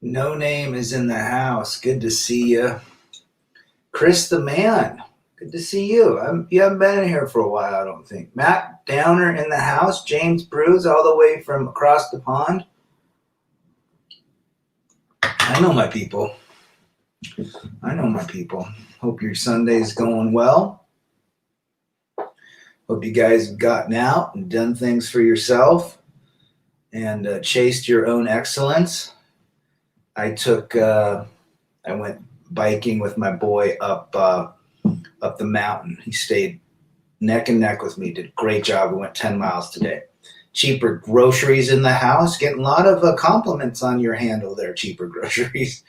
No Name is in the house. Good to see you. Chris the Man. Good to see you. You haven't been in here for a while, I don't think. Matt Downer in the house. James Bruce all the way from across the pond. I know my people. Hope your Sunday's going well. Hope you guys have gotten out and done things for yourself and chased your own excellence. I went biking with my boy up the mountain. He stayed neck and neck with me. Did a great job. We went 10 miles today. Cheaper groceries in the house. Getting a lot of compliments on your handle there, Cheaper Groceries.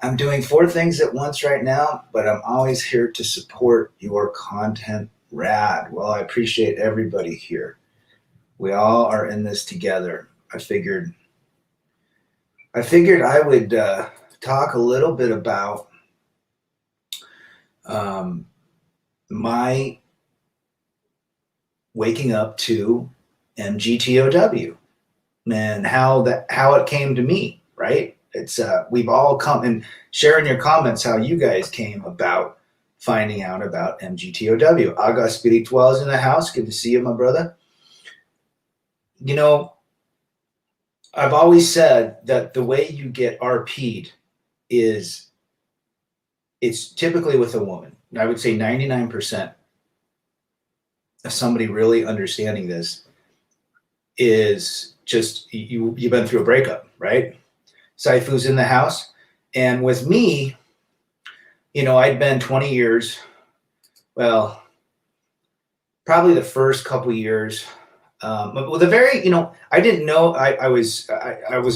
I'm doing 4 things at once right now, but I'm always here to support your content. Rad. Well, I appreciate everybody here. We all are in this together. I figured I would talk a little bit about my waking up to MGTOW and how it came to me, right? It's we've all come and sharing your comments how you guys came about finding out about MGTOW. Aga Spiritual is in the house. Good to see you, my brother. You know, I've always said that the way you get RP'd is it's typically with a woman. I would say 99% of somebody really understanding this is just you've been through a breakup, right? Saifu's in the house. And with me, you know, I'd been 20 years, well, probably the first couple years. Well, the very, you know, I didn't know I was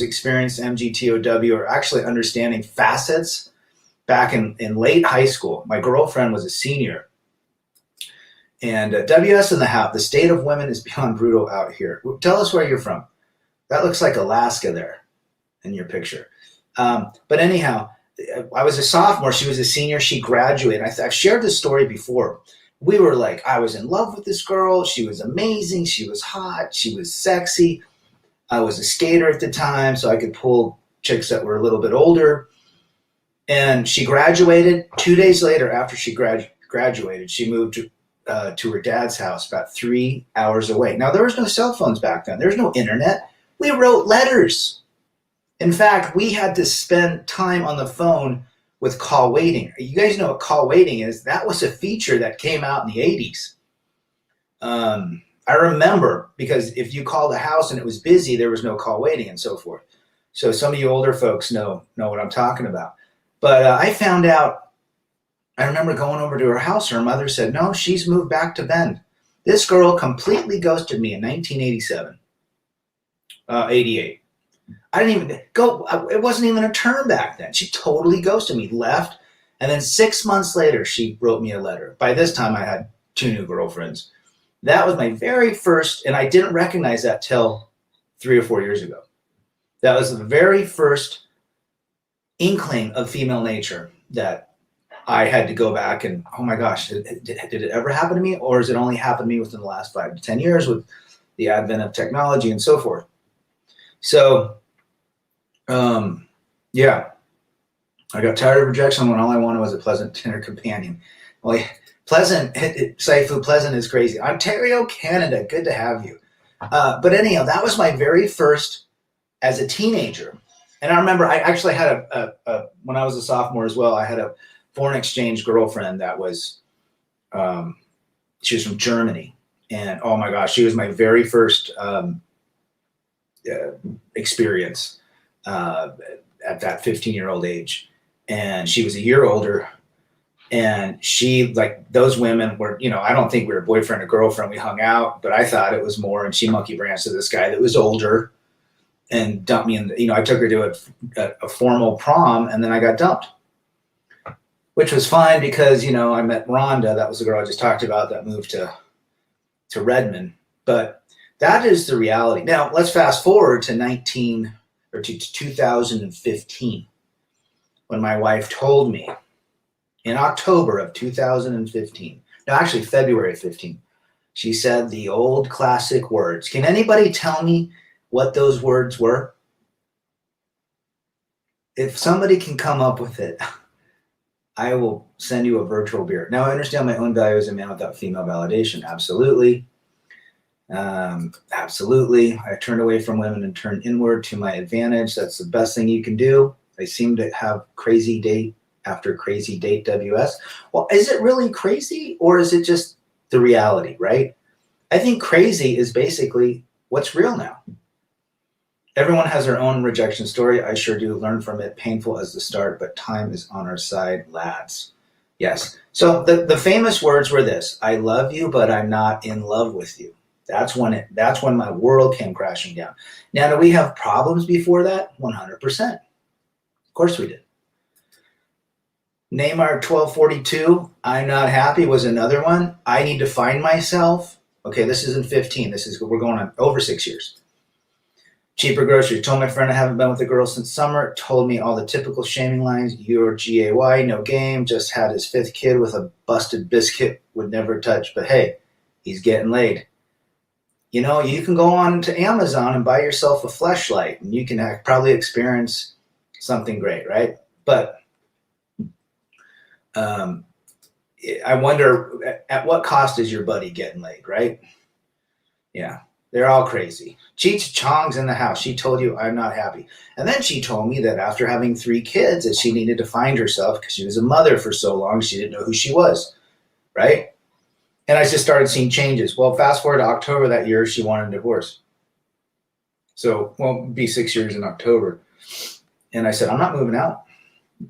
experiencing MGTOW or actually understanding facets back in late high school. My girlfriend was a senior. And WS in the house, the state of women is beyond brutal out here. Tell us where you're from. That looks like Alaska there in your picture. But anyhow, I was a sophomore. She was a senior. She graduated. I've shared this story before. We were like, I was in love with this girl. She was amazing. She was hot. She was sexy. I was a skater at the time, so I could pull chicks that were a little bit older. And she graduated. 2 days later, after she graduated, she moved to her dad's house about 3 hours away. Now, there was no cell phones back then. There was no internet. We wrote letters. In fact, we had to spend time on the phone with call waiting. You guys know what call waiting is. That was a feature that came out in the 80s. I remember because if you called a house and it was busy, there was no call waiting and so forth. So some of you older folks know what I'm talking about. But I found out, I remember going over to her house. Her mother said, no, she's moved back to Bend. This girl completely ghosted me in 1987, 88. I didn't even go. It wasn't even a term back then. She totally ghosted me, left. And then 6 months later, she wrote me a letter. By this time, I had 2 new girlfriends. That was my very first, and I didn't recognize that till 3 or 4 years ago. That was the very first inkling of female nature that I had to go back and, oh my gosh, did it ever happen to me? Or has it only happened to me within the last 5 to 10 years with the advent of technology and so forth? So, yeah, I got tired of rejection when all I wanted was a pleasant dinner companion. Well, Saifu Pleasant is crazy. Ontario, Canada, good to have you. But anyhow, that was my very first as a teenager. And I remember I actually had when I was a sophomore as well, I had a foreign exchange girlfriend that was, she was from Germany. And oh my gosh, she was my very first experience at that 15-year-old age. And she was a year older. And she, like, those women were, I don't think we were boyfriend or girlfriend. We hung out, but I thought it was more. And she monkey branched to this guy that was older and dumped me. And, I took her to a formal prom, and then I got dumped, which was fine because, I met Rhonda. That was the girl I just talked about that moved to Redmond. But that is the reality. Now, let's fast forward to 2015, when my wife told me in October of 2015, no, actually February of 15, she said the old classic words. Can anybody tell me what those words were? If somebody can come up with it, I will send you a virtual beer. Now, I understand my own value as a man without female validation. Absolutely. Absolutely. I turned away from women and turned inward to my advantage. That's the best thing you can do. I seem to have crazy date after crazy date WS. Well, is it really crazy, or is it just the reality, right? I think crazy is basically what's real now. Everyone has their own rejection story. I sure do learn from it. Painful as the start, but time is on our side, lads. Yes. So the famous words were this: I love you, but I'm not in love with you. That's when my world came crashing down. Now, do we have problems before that? 100%. Of course we did. Neymar 1242, I'm not happy, was another one. I need to find myself. Okay, this isn't 15. We're going on over 6 years. Cheaper groceries. Told my friend I haven't been with a girl since summer. Told me all the typical shaming lines. You're GAY, no game. Just had his 5th kid with a busted biscuit. Would never touch. But hey, he's getting laid. You can go on to Amazon and buy yourself a fleshlight, and you can probably experience something great, right? But I wonder, at what cost is your buddy getting laid, right? Yeah, they're all crazy. Cheech Chong's in the house. She told you I'm not happy. And then she told me that after having 3 kids, that she needed to find herself because she was a mother for so long, she didn't know who she was, right? And I just started seeing changes. Well, fast forward to October that year, she wanted a divorce. So, it'll be 6 years in October. And I said, I'm not moving out.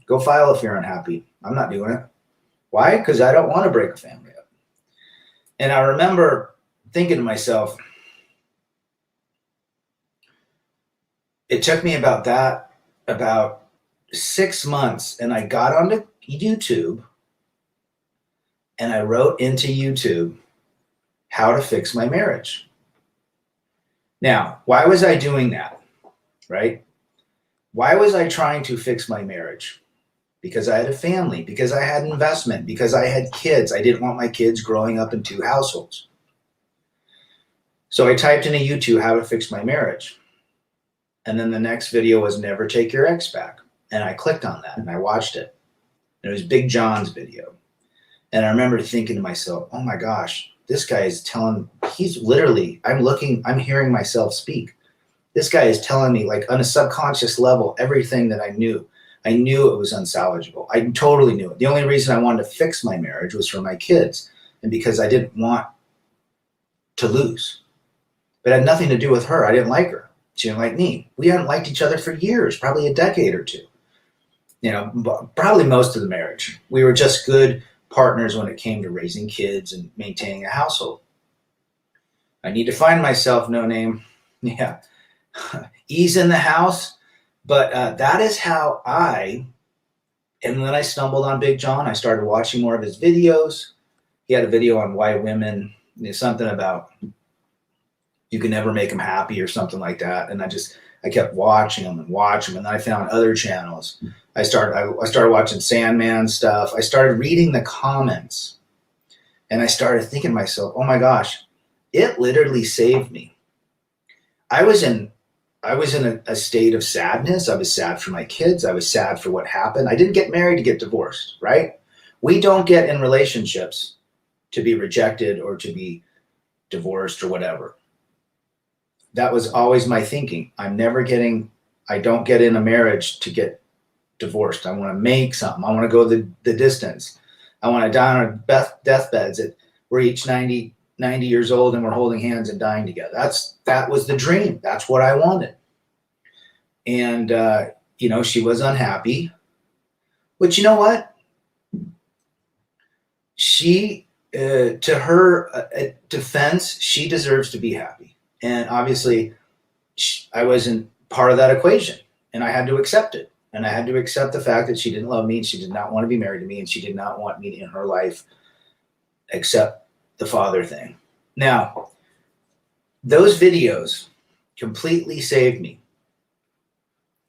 Go file if you're unhappy. I'm not doing it. Why? Because I don't want to break a family up. And I remember thinking to myself, it took me about 6 months, and I got onto YouTube, and I wrote into YouTube how to fix my marriage. Now, why was I doing that, right? Why was I trying to fix my marriage? Because I had a family, because I had investment, because I had kids. I didn't want my kids growing up in 2 households. So I typed into YouTube how to fix my marriage. And then the next video was never take your ex back. And I clicked on that and I watched it. And it was Big John's video. And I remember thinking to myself, oh my gosh, this guy is I'm hearing myself speak. This guy is telling me, like, on a subconscious level, everything that I knew. I knew it was unsalvageable. I totally knew it. The only reason I wanted to fix my marriage was for my kids and because I didn't want to lose. But it had nothing to do with her. I didn't like her. She didn't like me. We hadn't liked each other for years, probably a decade or 2. Probably most of the marriage. We were just good partners when it came to raising kids and maintaining a household. I need to find myself, no name. Yeah. Ease in the house. But that is how and then I stumbled on Big John. I started watching more of his videos. He had a video on why women, something about you can never make them happy or something like that. And I kept watching them. And then I found other channels. I started watching Sandman stuff. I started reading the comments, and I started thinking to myself, oh my gosh, it literally saved me. I was in a state of sadness. I was sad for my kids. I was sad for what happened. I didn't get married to get divorced, right? We don't get in relationships to be rejected or to be divorced or whatever. That was always my thinking. I don't get in a marriage to get divorced. I want to make something. I want to go the distance. I want to die on our deathbeds. We're each 90 years old and we're holding hands and dying together. That was the dream. That's what I wanted. And, she was unhappy. But you know what? she, to her defense, she deserves to be happy. And obviously, I wasn't part of that equation, and I had to accept it. And I had to accept the fact that she didn't love me, and she did not want to be married to me, and she did not want me in her life except the father thing. Now, those videos completely saved me.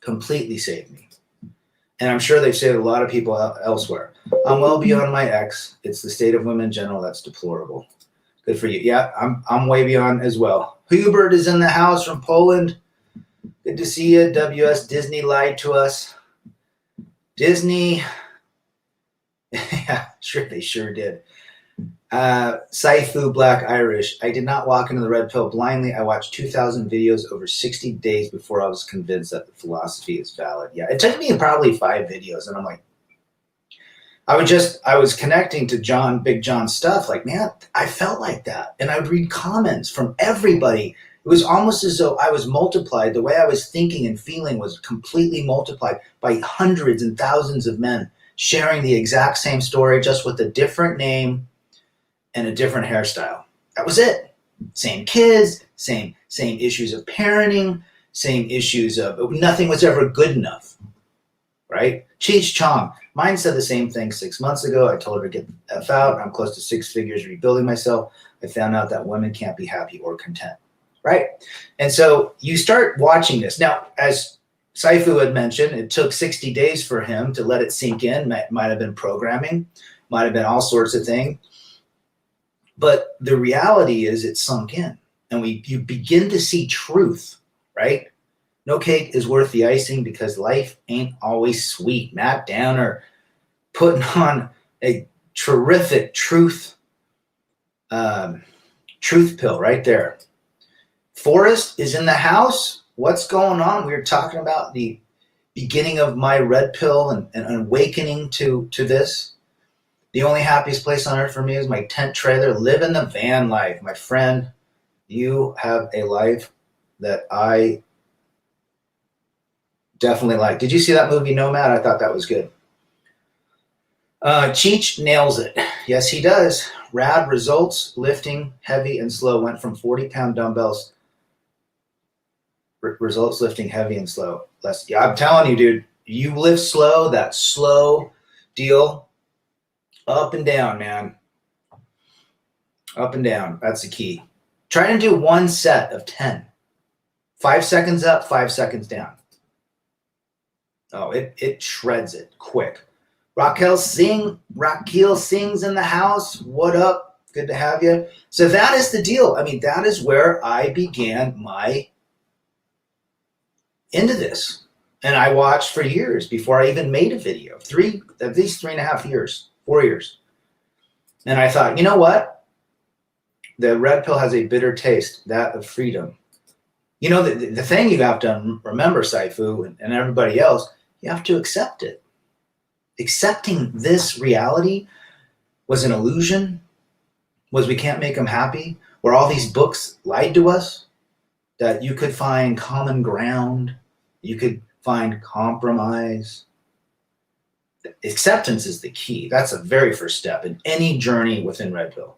Completely saved me. And I'm sure they've saved a lot of people elsewhere. I'm well beyond my ex. It's the state of women in general that's deplorable. Good for you. Yeah, I'm way beyond as well. Hubert is in the house from Poland. Good to see you. WS Disney lied to us. Disney. Yeah, sure, they sure did. Saifu Black Irish. I did not walk into the red pill blindly. I watched 2,000 videos over 60 days before I was convinced that the philosophy is valid. Yeah, it took me probably 5 videos, and I'm like, I was connecting to Big John's stuff. Like, man, I felt like that. And I would read comments from everybody. It was almost as though I was multiplied. The way I was thinking and feeling was completely multiplied by hundreds and thousands of men sharing the exact same story, just with a different name and a different hairstyle. That was it. Same kids, same issues of parenting, same issues of nothing was ever good enough, right? Cheech Chong. Mine said the same thing 6 months ago. I told her to get the F out. I'm close to 6 figures rebuilding myself. I found out that women can't be happy or content, right? And so you start watching this. Now, as Saifu had mentioned, it took 60 days for him to let it sink in. Might have been programming, might have been all sorts of things. But the reality is it sunk in, and you begin to see truth, right? No cake is worth the icing because life ain't always sweet. Matt Downer putting on a terrific truth pill right there. Forrest is in the house. What's going on? We were talking about the beginning of my red pill and awakening to this. The only happiest place on earth for me is my tent trailer. Living the van life. My friend, you have a life that I definitely like. Did you see that movie Nomad? I thought that was good. Cheech nails it. Yes, he does. Rad results, lifting heavy and slow. Went from 40-pound dumbbells. Results lifting heavy and slow. Yeah, I'm telling you, dude, you lift slow, that slow deal. Up and down, man. Up and down. That's the key. Try to do one set of 10. 5 seconds up, 5 seconds down. Oh, it shreds it quick. Raquel sings in the house. What up? Good to have you. So that is the deal. I mean, that is where I began my into this. And I watched for years before I even made a video. At least 3.5 years, 4 years. And I thought, you know what? The red pill has a bitter taste, that of freedom. You know, the thing you have to remember, Saifu, and everybody else, you have to accept it. Accepting this reality was an illusion, was we can't make them happy, where all these books lied to us, that you could find common ground, you could find compromise. Acceptance is the key. That's the very first step in any journey within Red Pill.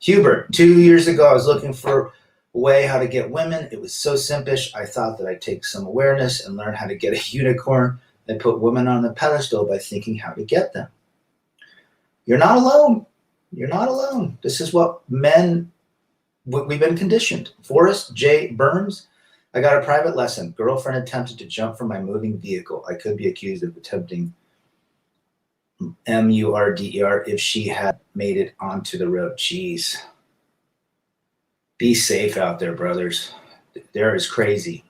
Hubert, 2 years ago, I was looking for a way how to get women. It was so simpish. I thought that I'd take some awareness and learn how to get a unicorn and put women on the pedestal by thinking how to get them. You're not alone. You're not alone. This is what we've been conditioned. Forrest J. Burns, I got a private lesson. Girlfriend attempted to jump from my moving vehicle. I could be accused of attempting murder if she had made it onto the road. Jeez. Be safe out there, brothers. There is crazy.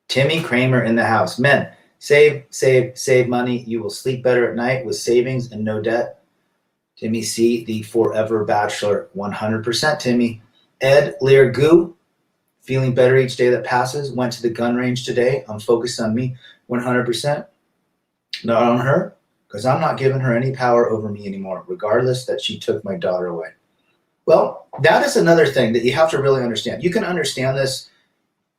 Timmy Kramer in the house. Men, save money. You will sleep better at night with savings and no debt. Timmy C., the forever bachelor. 100%, Timmy. Ed Leargoo, feeling better each day that passes. Went to the gun range today. I'm focused on me. 100%. Not on her, because I'm not giving her any power over me anymore, regardless that she took my daughter away. Well, that is another thing that you have to really understand. You can understand this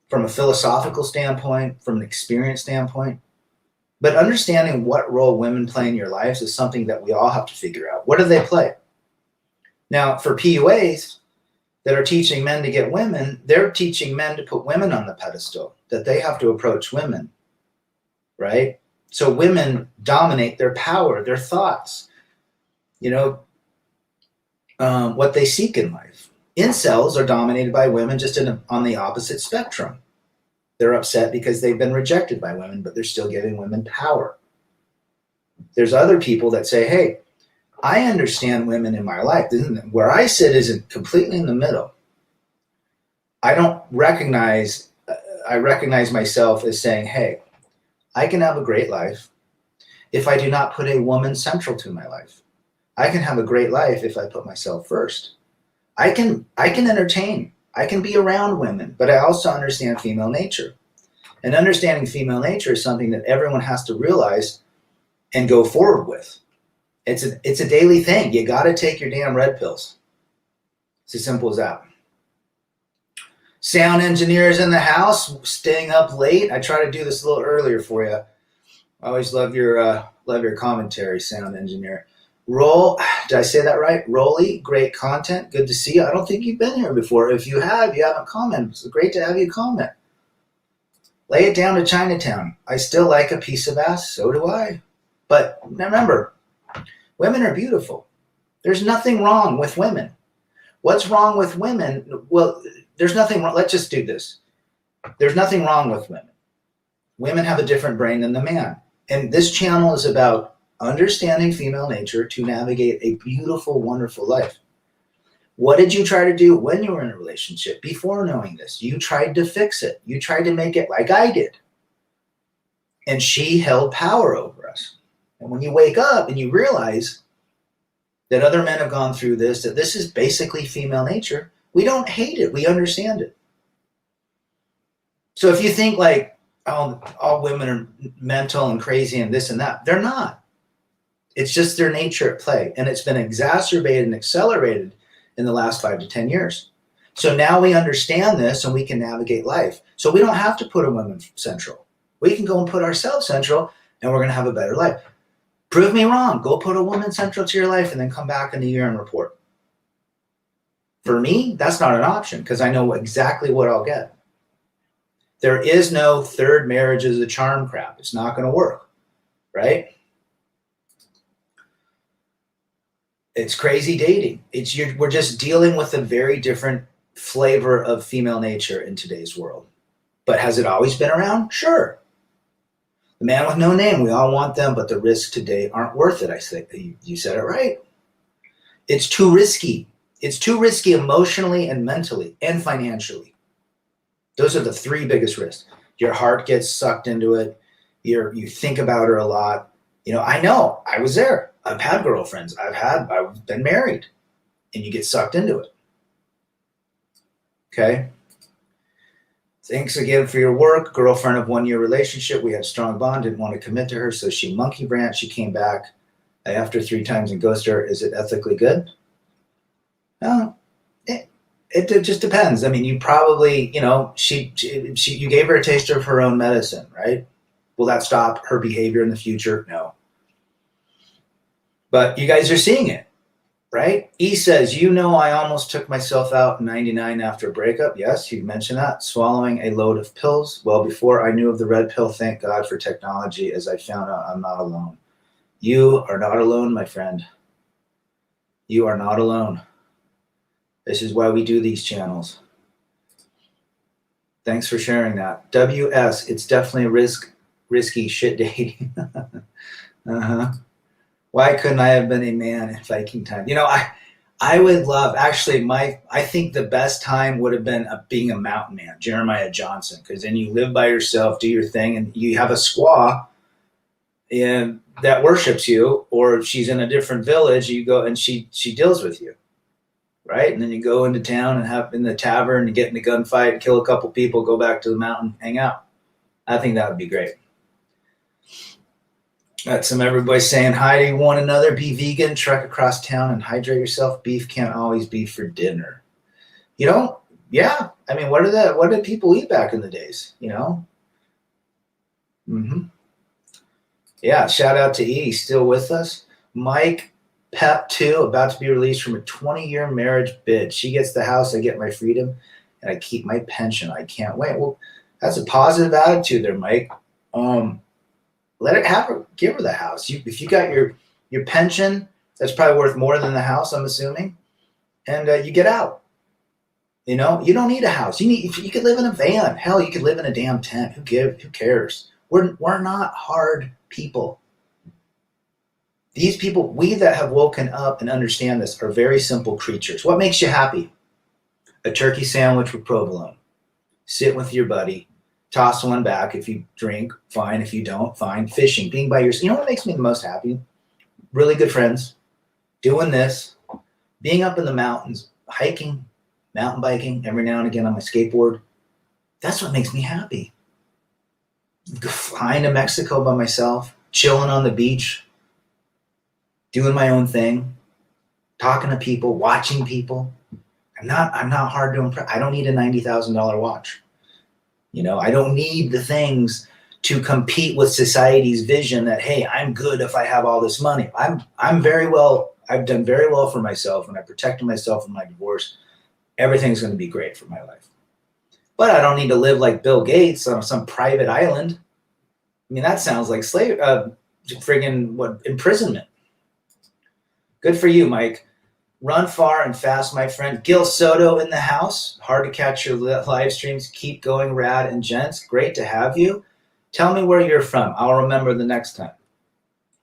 from a philosophical standpoint, from an experience standpoint. But understanding what role women play in your lives is something that we all have to figure out. What do they play? Now, for PUAs that are teaching men to get women, they're teaching men to put women on the pedestal, that they have to approach women, right? So women dominate their power, their thoughts, what they seek in life. Incels are dominated by women just on the opposite spectrum. They're upset because they've been rejected by women, but they're still giving women power. There's other people that say, hey, I understand women in my life. Where I sit isn't completely in the middle. I recognize myself as saying, hey, I can have a great life if I do not put a woman central to my life. I can have a great life if I put myself first. I can entertain. I can be around women, but I also understand female nature. And understanding female nature is something that everyone has to realize and go forward with. It's a daily thing. You got to take your damn red pills. It's as simple as that. Sound engineers in the house, staying up late. I try to do this a little earlier for you. I always love your commentary, sound engineer. Did I say that right? Rolly, great content. Good to see you. I don't think you've been here before. If you have, you haven't commented. It's great to have you comment. Lay it down to Chinatown. I still like a piece of ass. So do I. But remember, women are beautiful. There's nothing wrong with women. What's wrong with women? Well, there's nothing wrong. Let's just do this. There's nothing wrong with women. Women have a different brain than the man. And this channel is about understanding female nature to navigate a beautiful, wonderful life. What did you try to do when you were in a relationship before knowing this? You tried to fix it. You tried to make it like I did. And she held power over us. And when you wake up and you realize that other men have gone through this, that this is basically female nature, we don't hate it. We understand it. So if you think like, oh, all women are mental and crazy and this and that, they're not. It's just their nature at play. And it's been exacerbated and accelerated in the last 5 to 10 years. So now we understand this and we can navigate life. So we don't have to put a woman central. We can go and put ourselves central and we're going to have a better life. Prove me wrong. Go put a woman central to your life and then come back in a year and report. For me, that's not an option because I know exactly what I'll get. There is no third marriage is a charm crap. It's not going to work, right? It's crazy dating. We're just dealing with a very different flavor of female nature in today's world. But has it always been around? Sure. The man with no name, we all want them, but the risks today aren't worth it. I think you said it right. It's too risky. It's too risky emotionally and mentally and financially. Those are the 3 biggest risks. Your heart gets sucked into it. You think about her a lot. I know. I was there. I've had girlfriends. I've been married. And you get sucked into it. Okay? Thanks again for your work. Girlfriend of 1-year relationship. We had a strong bond. Didn't want to commit to her, so she monkey branched. She came back after 3 times and ghosted her. Is it ethically good? No. It just depends. I mean, you probably, you gave her a taster of her own medicine, right? Will that stop her behavior in the future? No. But you guys are seeing it, right? E says, I almost took myself out in 99 after a breakup. Yes, you mentioned that. Swallowing a load of pills. Well, before I knew of the red pill, thank God for technology, as I found out I'm not alone. You are not alone, my friend. You are not alone. This is why we do these channels. Thanks for sharing that. WS, it's definitely risky shit dating. Uh-huh. Why couldn't I have been a man in Viking time? I would love, actually, I think the best time would have been being a mountain man, Jeremiah Johnson, because then you live by yourself, do your thing, and you have a squaw that worships you, or she's in a different village, you go and she deals with you. Right? And then you go into town and have in the tavern and get in a gunfight, kill a couple people, go back to the mountain, hang out. I think that would be great. Got some everybody saying hi to one another, be vegan, trek across town and hydrate yourself. Beef can't always be for dinner. Yeah. I mean, what did people eat back in the days? Mm-hmm. Yeah, shout out to E, still with us. Mike, Pep 2, about to be released from a 20-year marriage bid. She gets the house, I get my freedom, and I keep my pension. I can't wait. Well, that's a positive attitude there, Mike. Um, Let it have her, give her the house. If you got your pension, that's probably worth more than the house, I'm assuming, and you get out. You know, you don't need a house. You could live in a van. Hell, you could live in a damn tent. Who cares? We're not hard people. These people, we that have woken up and understand this, are very simple creatures. What makes you happy? A turkey sandwich with provolone. Sit with your buddy, toss one back. If you drink, fine. If you don't, fine. Fishing, being by yourself. You know what makes me the most happy? Really good friends, doing this, being up in the mountains, hiking, mountain biking every now and again on my skateboard. That's what makes me happy. Flying to Mexico by myself, chilling on the beach, doing my own thing, talking to people, watching people. I'm not hard to impress. I don't need a $90,000 watch. You know, I don't need the things to compete with society's vision that, hey, I'm good if I have all this money. I've done very well for myself, and I protected myself in my divorce. Everything's going to be great for my life. But I don't need to live like Bill Gates on some private island. I mean, that sounds like imprisonment. Good for you, Mike. Run far and fast, my friend. Gil Soto in the house. Hard to catch your live streams. Keep going, Rad and Gents. Great to have you. Tell me where you're from. I'll remember the next time.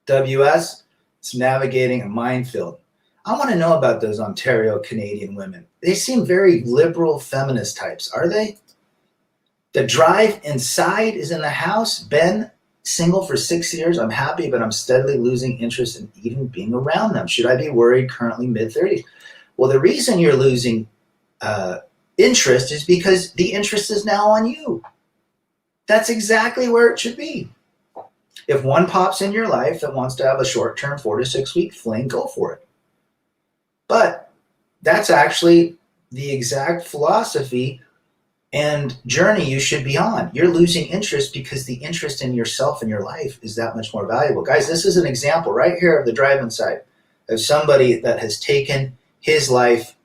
WS, it's navigating a minefield. I want to know about those Ontario Canadian women. They seem very liberal feminist types, are they? The drive inside is in the house. Ben, single for 6 years. I'm happy, but I'm steadily losing interest in even being around them. Should I be worried? Currently mid-30s. Well, the reason you're losing interest is because the interest is now on you. That's exactly where it should be. If one pops in your life that wants to have a short-term 4 to 6 week fling, go for it. But that's actually the exact philosophy and journey you should be on. You're losing interest because the interest in yourself and your life is that much more valuable. Guys, this is an example right here of the drive-in side of somebody that has taken his life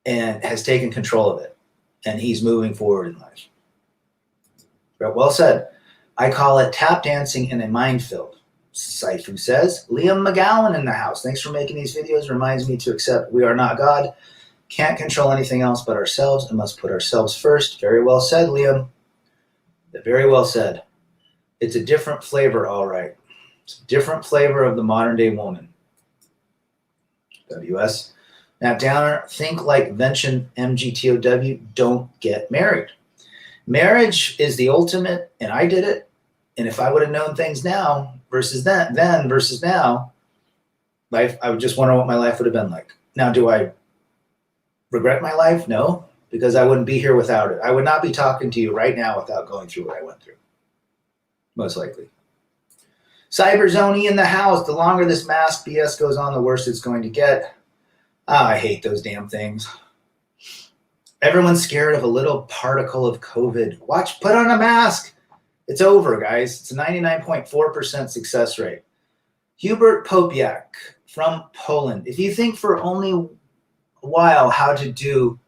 and has taken control of it, and he's moving forward in life. Well said. I call it tap dancing in a minefield. Saifu says. Liam McGowan in the house. Thanks for making these videos. Reminds me to accept we are not God. Can't control anything else but ourselves and must put ourselves first. Very well said, Liam. Very well said. It's a different flavor, all right. It's a different flavor of the modern day woman. WS. Now, Downer, think like Vention MGTOW, don't get married. Marriage is the ultimate, and I did it. And if I would have known things now versus then versus now, life, I would just wonder what my life would have been like. Now, do I regret my life? No, because I wouldn't be here without it. I would not be talking to you right now without going through what I went through. Most likely. Cyberzone in the house. The longer this mask BS goes on, the worse it's going to get. I hate those damn things. Everyone's scared of a little particle of COVID. Put on a mask. It's over, guys. It's a 99.4% success rate. Hubert Popiak from Poland. If you think for only a while how to do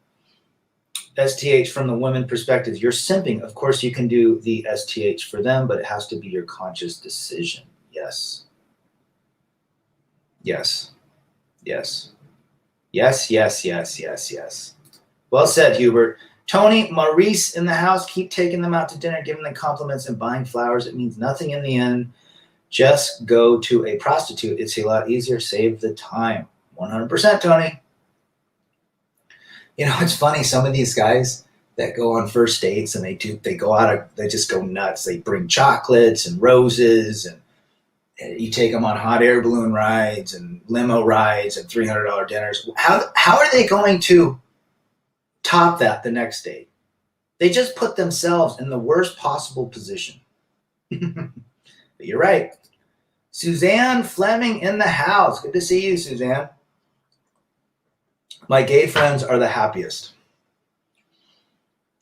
STH from the women perspective, you're simping. Of course, you can do the STH for them, but it has to be your conscious decision. Yes. Yes. Yes. Yes, yes, yes, yes, yes. Well said, Hubert. Tony, Maurice in the house. Keep taking them out to dinner, giving them compliments and buying flowers. It means nothing in the end. Just go to a prostitute. It's a lot easier. Save the time. 100%, Tony. You know, it's funny. Some of these guys that go on first dates and they just go nuts. They bring chocolates and roses, and you take them on hot air balloon rides and limo rides and $300 dinners. How are they going to top that the next date? They just put themselves in the worst possible position. But you're right. Suzanne Fleming in the house. Good to see you, Suzanne. My gay friends are the happiest.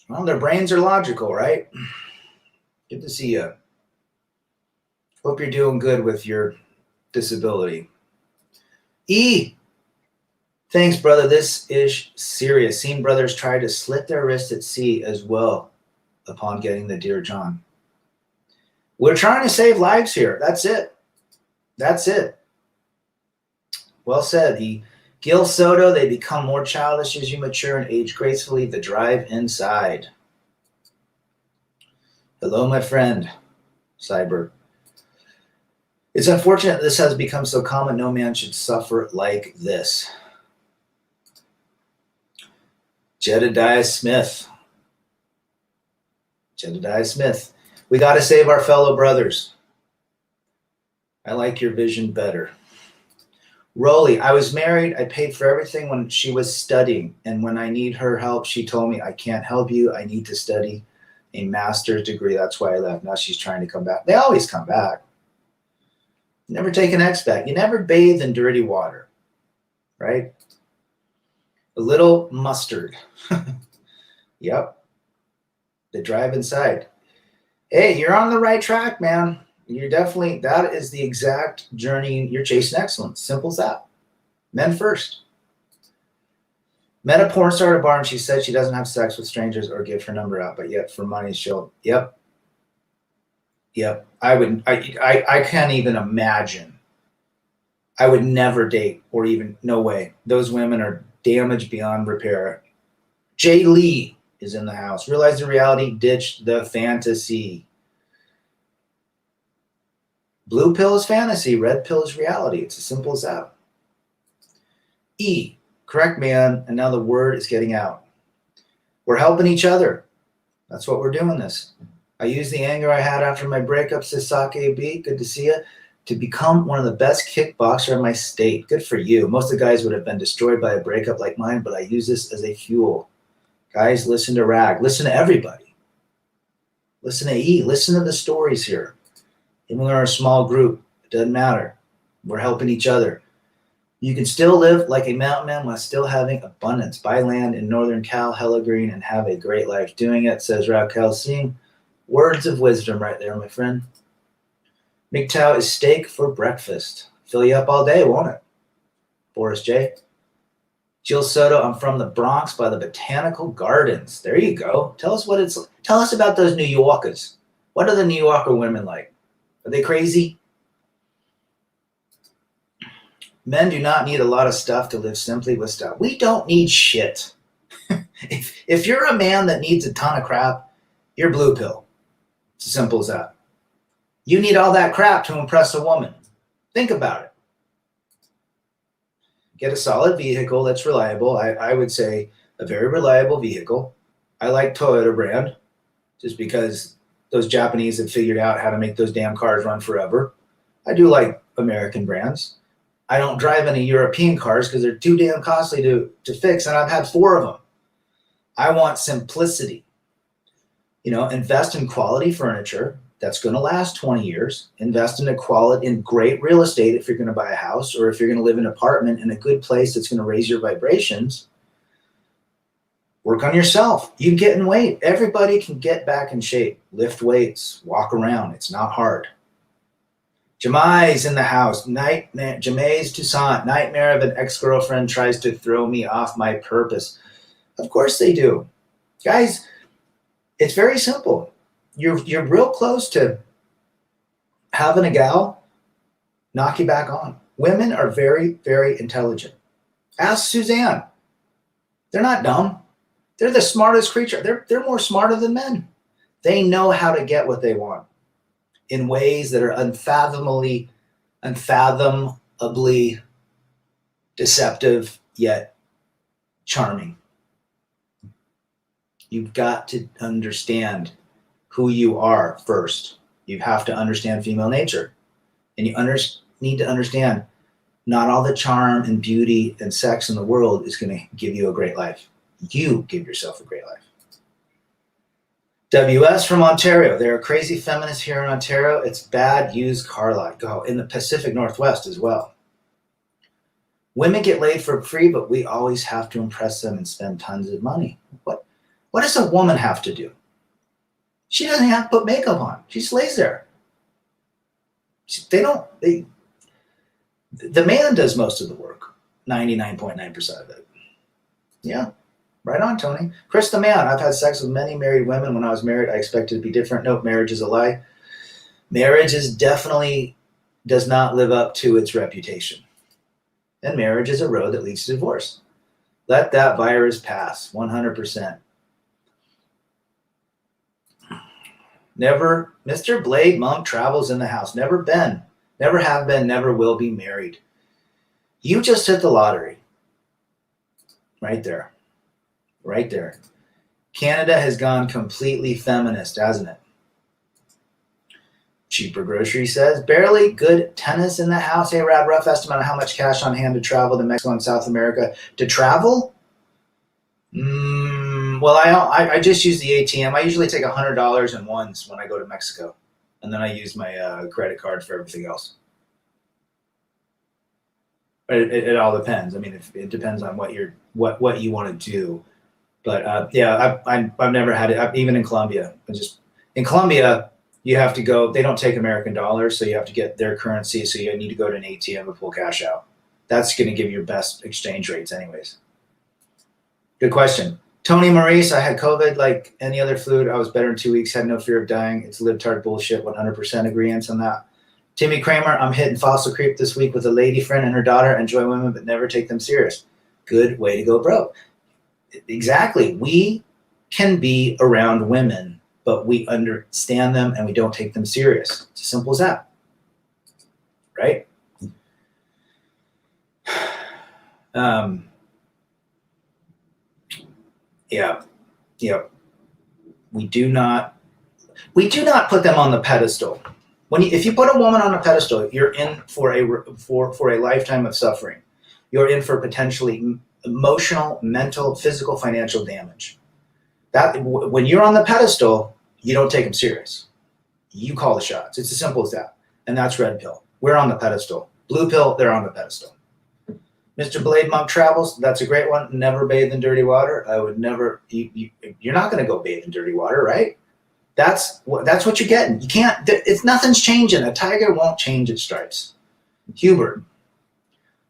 Well, their brains are logical, right? Good to see you. Hope you're doing good with your disability. E, thanks, brother. This is serious. Seen brothers try to slit their wrists at sea as well upon getting the Dear John. We're trying to save lives here. That's it. That's it. Well said. Gil Soto, they become more childish as you mature and age gracefully. The drive inside. Hello, my friend, Cyber. It's unfortunate this has become so common. No man should suffer like this. Jedediah Smith. Jedediah Smith. We got to save our fellow brothers. I like your vision better. Rolly, I was married. I paid for everything when she was studying. And when I need her help, she told me, I can't help you. I need to study a master's degree. That's why I left. Now she's trying to come back. They always come back. Never take an ex back. You never bathe in dirty water, right? A little mustard. Yep. The drive inside. Hey, you're on the right track, man. You're definitely, that is the exact journey. You're chasing excellence. Simple as that. Men first. Met a porn star at a bar and she said she doesn't have sex with strangers or give her number out, but yet for money she'll, yep. I can't even imagine. I would never date or even, no way. Those women are damaged beyond repair. Jay Lee is in the house. Realize the reality, ditch the fantasy. Blue pill is fantasy, red pill is reality. It's as simple as that. E, correct, man. And now the word is getting out. We're helping each other. That's what we're doing this. I used the anger I had after my breakup, Sasake B, good to see you, to become one of the best kickboxer in my state. Good for you. Most of the guys would have been destroyed by a breakup like mine, but I use this as a fuel. Guys, listen to Rag. Listen to everybody. Listen to E. Listen to the stories here. Even though we're a small group, it doesn't matter. We're helping each other. You can still live like a mountain man while still having abundance. Buy land in Northern Cal, hella green, and have a great life doing it, says Raquel Singh. Words of wisdom right there, my friend. MGTOW is steak for breakfast. Fill you up all day, won't it? Boris J. Jill Soto, I'm from the Bronx by the Botanical Gardens. There you go. Tell us what it's. Tell us about those New Yorkers. What are the New Yorker women like? Are they crazy? Men do not need a lot of stuff to live simply with stuff. We don't need shit. if you're a man that needs a ton of crap, you're blue pill. It's as simple as that. You need all that crap to impress a woman. Think about it. Get a solid vehicle that's reliable. I would say a very reliable vehicle. I like Toyota brand just because those Japanese have figured out how to make those damn cars run forever. I do like American brands. I don't drive any European cars because they're too damn costly to fix, and I've had 4 of them. I want simplicity. Invest in quality furniture that's going to last 20 years. Invest in great real estate if you're going to buy a house, or if you're going to live in an apartment in a good place that's going to raise your vibrations. Work on yourself. You get in weight. Everybody can get back in shape. Lift weights. Walk around. It's not hard. Jamai's in the house. Jamai's Toussaint. Nightmare of an ex-girlfriend tries to throw me off my purpose. Of course they do. Guys, it's very simple. You're real close to having a gal knock you back on. Women are very, very intelligent. Ask Suzanne. They're not dumb. They're the smartest creature. They're more smarter than men. They know how to get what they want in ways that are unfathomably deceptive, yet charming. You've got to understand who you are first. You have to understand female nature. And you need to understand not all the charm and beauty and sex in the world is going to give you a great life. You give yourself a great life. WS from Ontario. There are crazy feminists here in Ontario. It's bad used car lot. Go in the Pacific Northwest as well. Women get laid for free, but we always have to impress them and spend tons of money. What does a woman have to do? She doesn't have to put makeup on. She just lays there. The man does most of the work, 99.9% of it. Yeah, right on, Tony. Chris the man, I've had sex with many married women. When I was married, I expected it to be different. Nope, marriage is a lie. Marriage is definitely does not live up to its reputation. And marriage is a road that leads to divorce. Let that virus pass, 100%. Never, Mr. Blade Monk travels in the house. Never been, never have been, never will be married. You just hit the lottery. Right there. Right there. Canada has gone completely feminist, hasn't it? Cheaper Grocery says, barely good tennis in the house. Hey, Rad, rough estimate on how much cash on hand to travel to Mexico and South America. To travel? Well, I just use the ATM. I usually take $100 in ones when I go to Mexico. And then I use my credit card for everything else. It all depends. I mean, it depends on what you want to do. But yeah, I've never had it. Even in Colombia, in Colombia, you have to go. They don't take American dollars, so you have to get their currency. So you need to go to an ATM to pull cash out. That's going to give you your best exchange rates, anyways. Good question. Tony Maurice, I had COVID like any other flu. I was better in 2 weeks. Had no fear of dying. It's libtard bullshit. 100% agreement on that. Timmy Kramer, I'm hitting fossil creep this week with a lady friend and her daughter. Enjoy women, but never take them serious. Good way to go, bro. Exactly. We can be around women, but we understand them and we don't take them serious. It's as simple as that. Right? Yeah. We do not put them on the pedestal. If you put a woman on a pedestal, you're in for a lifetime of suffering. You're in for potentially emotional, mental, physical, financial damage. That when you're on the pedestal, you don't take them serious. You call the shots. It's as simple as that. And that's red pill. We're on the pedestal. Blue pill, they're on the pedestal. Mr. Blade Monk travels. That's a great one. Never bathe in dirty water. I would never. You're not going to go bathe in dirty water, right? That's what you're getting. You can't. It's nothing's changing. A tiger won't change its stripes. Hubert,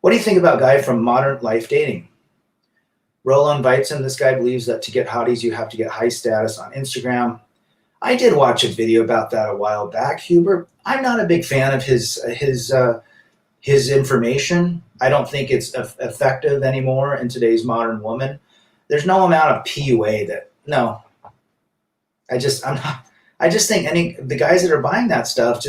what do you think about guy from Modern Life Dating? Rolo invites him. This guy believes that to get hotties, you have to get high status on Instagram. I did watch a video about that a while back, Hubert. I'm not a big fan of his information. I don't think it's effective anymore in today's modern woman. There's no amount of PUA that, no. I just think the guys that are buying that stuff,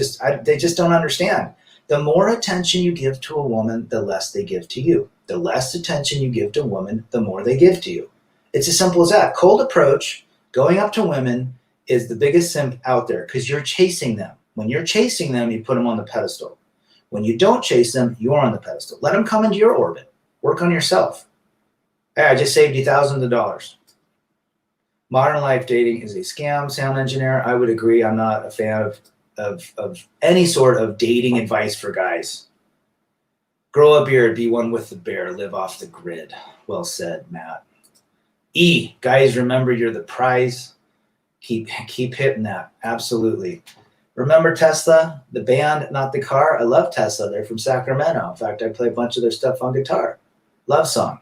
they just don't understand. The more attention you give to a woman, the less they give to you. The less attention you give to a woman, the more they give to you. It's as simple as that. Cold approach, going up to women is the biggest simp out there because you're chasing them. When you're chasing them, you put them on the pedestal. When you don't chase them, you're on the pedestal. Let them come into your orbit. Work on yourself. Hey, I just saved you thousands of dollars. Modern Life Dating is a scam, sound engineer. I would agree. I'm not a fan of any sort of dating advice for guys. Grow a beard, be one with the bear, live off the grid. Well said, Matt. E, guys, remember you're the prize. Keep hitting that. Absolutely. Remember Tesla, the band, not the car? I love Tesla. They're from Sacramento. In fact, I play a bunch of their stuff on guitar. Love song.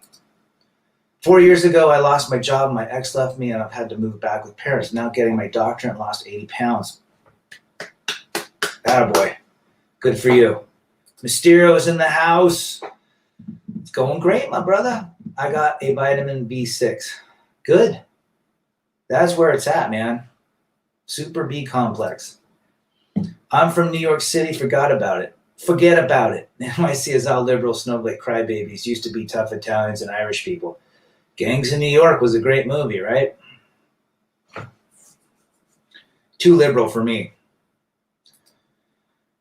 4 years ago, I lost my job. My ex left me, and I've had to move back with parents. Now getting my doctorate and lost 80 pounds. Attaboy. Good for you. Mysterio is in the house. It's going great, my brother. I got a vitamin B6. Good. That's where it's at, man. Super B complex. I'm from New York City. Forgot about it. Forget about it. NYC is all liberal snowflake crybabies. Used to be tough Italians and Irish people. Gangs in New York was a great movie, right? Too liberal for me.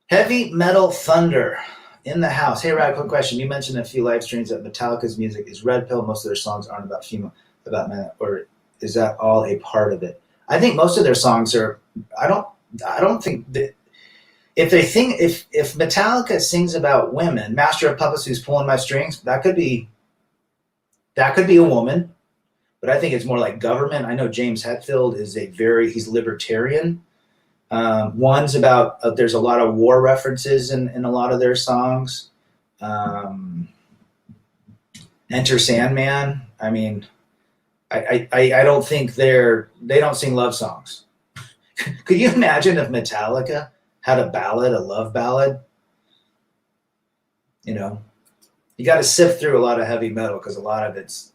Heavy Metal Thunder in the house. Hey, Rad, quick question. You mentioned a few live streams that Metallica's music is red pill. Most of their songs aren't about about men, or is that all a part of it? I think most of their songs are. I don't think that if Metallica sings about women, Master of Puppets who's pulling my strings, that could be a woman, but I think it's more like government. I know James Hetfield is he's libertarian, One's about there's a lot of war references in a lot of their songs. Enter Sandman. I mean, I don't think they don't sing love songs. Could you imagine if Metallica had a ballad, a love ballad? You know, you got to sift through a lot of heavy metal because a lot of it's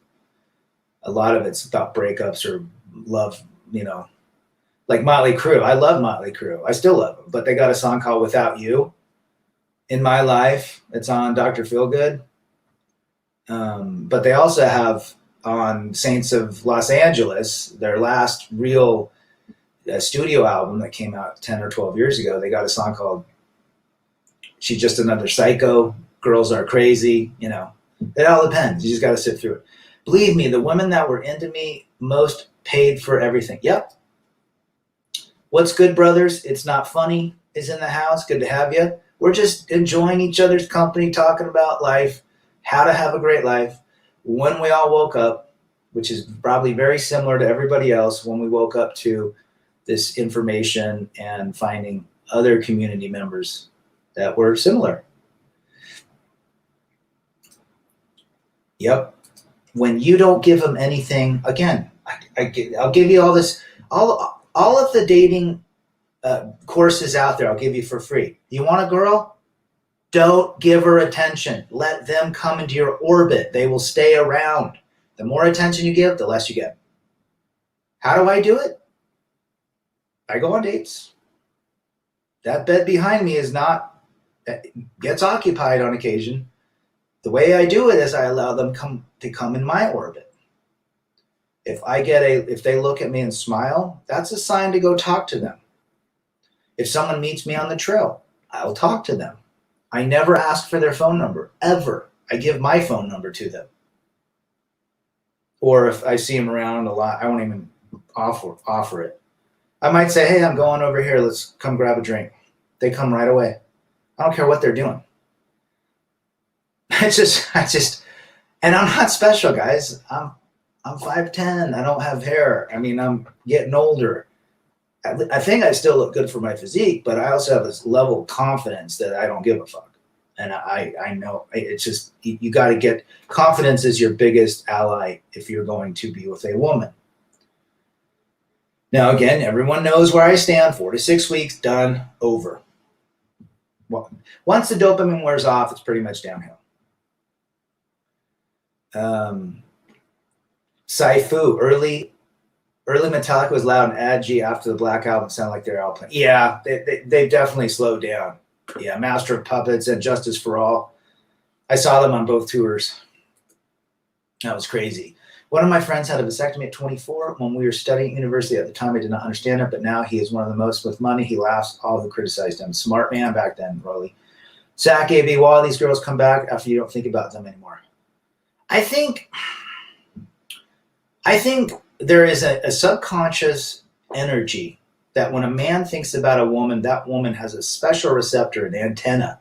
about breakups or love. You know, like Motley Crue. I love Motley Crue. I still love them, but they got a song called "Without You" in my life. It's on Dr. Feelgood. But they also have on Saints of Los Angeles, their last real studio album that came out 10 or 12 years ago. They got a song called "She's Just Another Psycho," "Girls Are Crazy." You know, it all depends. You just got to sit through it. Believe me, the women that were into me most paid for everything. Yep. What's good, brothers? It's not funny is in the house. Good to have you. We're just enjoying each other's company, talking about life, how to have a great life. When we all woke up, which is probably very similar to everybody else, when we woke up to this information and finding other community members that were similar. Yep. When you don't give them anything, again, I'll give you all this, all of the dating courses out there, I'll give you for free. You want a girl? Don't give her attention. Let them come into your orbit. They will stay around. The more attention you give, the less you get. How do I do it? I go on dates. That bed behind me gets occupied on occasion. The way I do it is I allow them to come in my orbit. If they look at me and smile, that's a sign to go talk to them. If someone meets me on the trail, I'll talk to them. I never ask for their phone number, ever. I give my phone number to them. Or if I see them around a lot, I won't even offer it. I might say, "Hey, I'm going over here. Let's come grab a drink." They come right away. I don't care what they're doing. And I'm not special, guys. I'm 5'10". I don't have hair. I mean, I'm getting older. I think I still look good for my physique, but I also have this level of confidence that I don't give a fuck. And I know it's just, you got to get, confidence is your biggest ally if you're going to be with a woman. Now, again, everyone knows where I stand. 4 to 6 weeks, done, over. Well, once the dopamine wears off, it's pretty much downhill. Saifu, early Metallica was loud and edgy. After the Black Album, sounded like they're all playing. Yeah, they've definitely slowed down. Yeah, Master of Puppets and Justice for All. I saw them on both tours. That was crazy. One of my friends had a vasectomy at 24 when we were studying at university. At the time, I did not understand it, but now he is one of the most with money. He laughs all who criticized him. Smart man back then, Rolly. Zach AB, why these girls come back after you don't think about them anymore? I think there is a subconscious energy that when a man thinks about a woman, that woman has a special receptor, an antenna,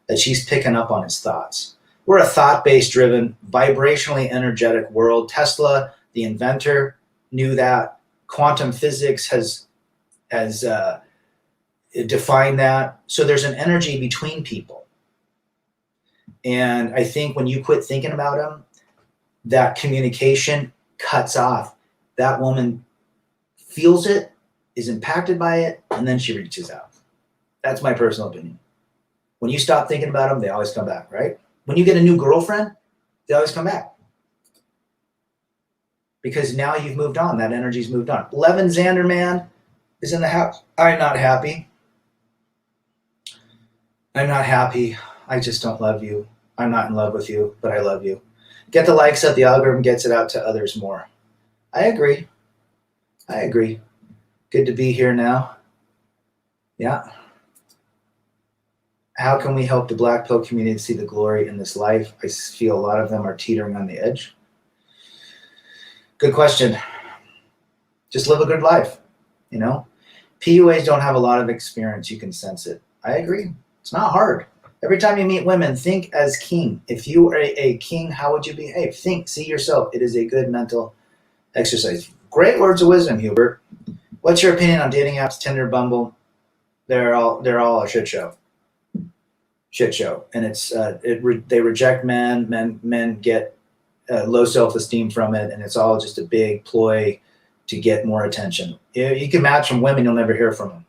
that she's picking up on his thoughts. We're a thought-based driven, vibrationally energetic world. Tesla, the inventor, knew that. Quantum physics has defined that. So there's an energy between people. And I think when you quit thinking about them, that communication cuts off. That woman feels it, is impacted by it, and then she reaches out. That's my personal opinion. When you stop thinking about them, they always come back, right? When you get a new girlfriend, they always come back. Because now you've moved on. That energy's moved on. Levin Zanderman is in the house. I'm not happy. I'm not happy. I just don't love you. I'm not in love with you, but I love you. Get the likes up. The algorithm gets it out to others more. I agree. Good to be here now. Yeah. How can we help the Black pill community see the glory in this life? I feel a lot of them are teetering on the edge. Good question. Just live a good life, you know? PUAs don't have a lot of experience. You can sense it. I agree. It's not hard. Every time you meet women, think as king. If you are a king, how would you behave? Think, see yourself. It is a good mental exercise. Great words of wisdom, Hubert. What's your opinion on dating apps, Tinder, Bumble? They're all a shit show. And it's they reject men get low self-esteem from it, and it's all just a big ploy to get more attention. You can match from women, you'll never hear from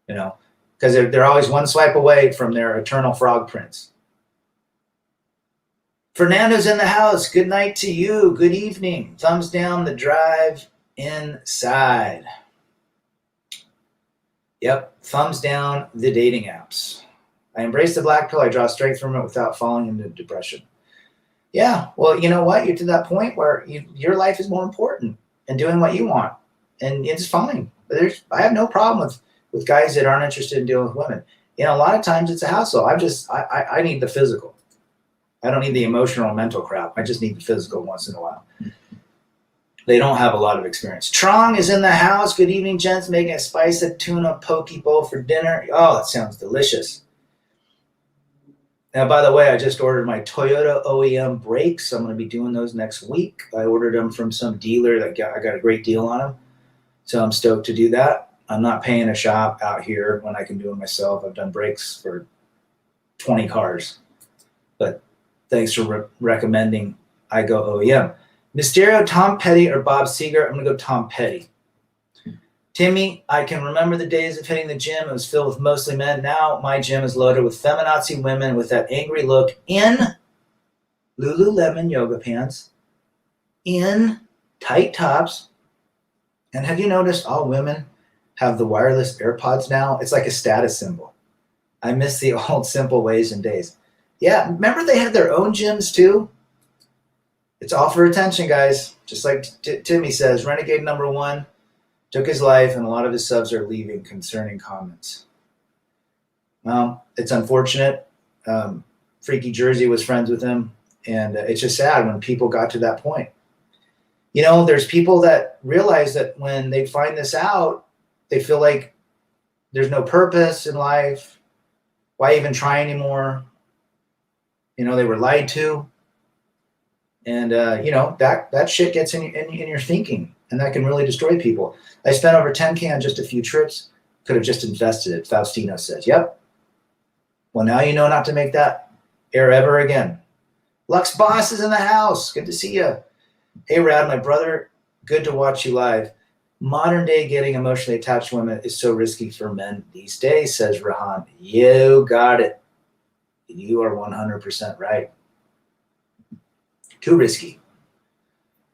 them, because they're always one swipe away from their eternal frog prince. Fernando's in the house. Good night to you. Good evening. Thumbs down the drive inside. Yep, thumbs down the dating apps. I embrace the black pill. I draw strength from it without falling into depression. Yeah, well, you know what? You're to that point where your life is more important and doing what you want, and it's fine. I have no problem with guys that aren't interested in dealing with women. A lot of times it's a hassle. I need the physical. I don't need the emotional and mental crap. I just need the physical once in a while. They don't have a lot of experience. Trong is in the house. Good evening, gents. Making a spiced tuna poke bowl for dinner. Oh, it sounds delicious. Now, by the way, I just ordered my Toyota OEM brakes. I'm going to be doing those next week. I ordered them from some dealer I got a great deal on them. So I'm stoked to do that. I'm not paying a shop out here when I can do it myself. I've done brakes for 20 cars. But thanks for recommending I go OEM. Mysterio, Tom Petty, or Bob Seger? I'm going to go Tom Petty. Timmy, I can remember the days of hitting the gym. It was filled with mostly men. Now my gym is loaded with feminazi women with that angry look in Lululemon yoga pants, in tight tops. And have you noticed all women have the wireless AirPods now? It's like a status symbol. I miss the old simple ways and days. Yeah, remember they had their own gyms too? It's all for attention, guys. Just like Timmy says, Renegade #1 took his life, and a lot of his subs are leaving concerning comments. Well, it's unfortunate. Freaky Jersey was friends with him, and it's just sad when people got to that point. There's people that realize that when they find this out, they feel like there's no purpose in life. Why even try anymore? They were lied to. And, that shit gets in your thinking, and that can really destroy people. I spent over $10K on just a few trips. Could have just invested it, Faustino says. Yep. Well, now you know not to make that error ever again. Lux Boss is in the house. Good to see you. Hey, Rad, my brother. Good to watch you live. Modern day getting emotionally attached to women is so risky for men these days, says Rahan. You got it. You are 100% right. Too risky.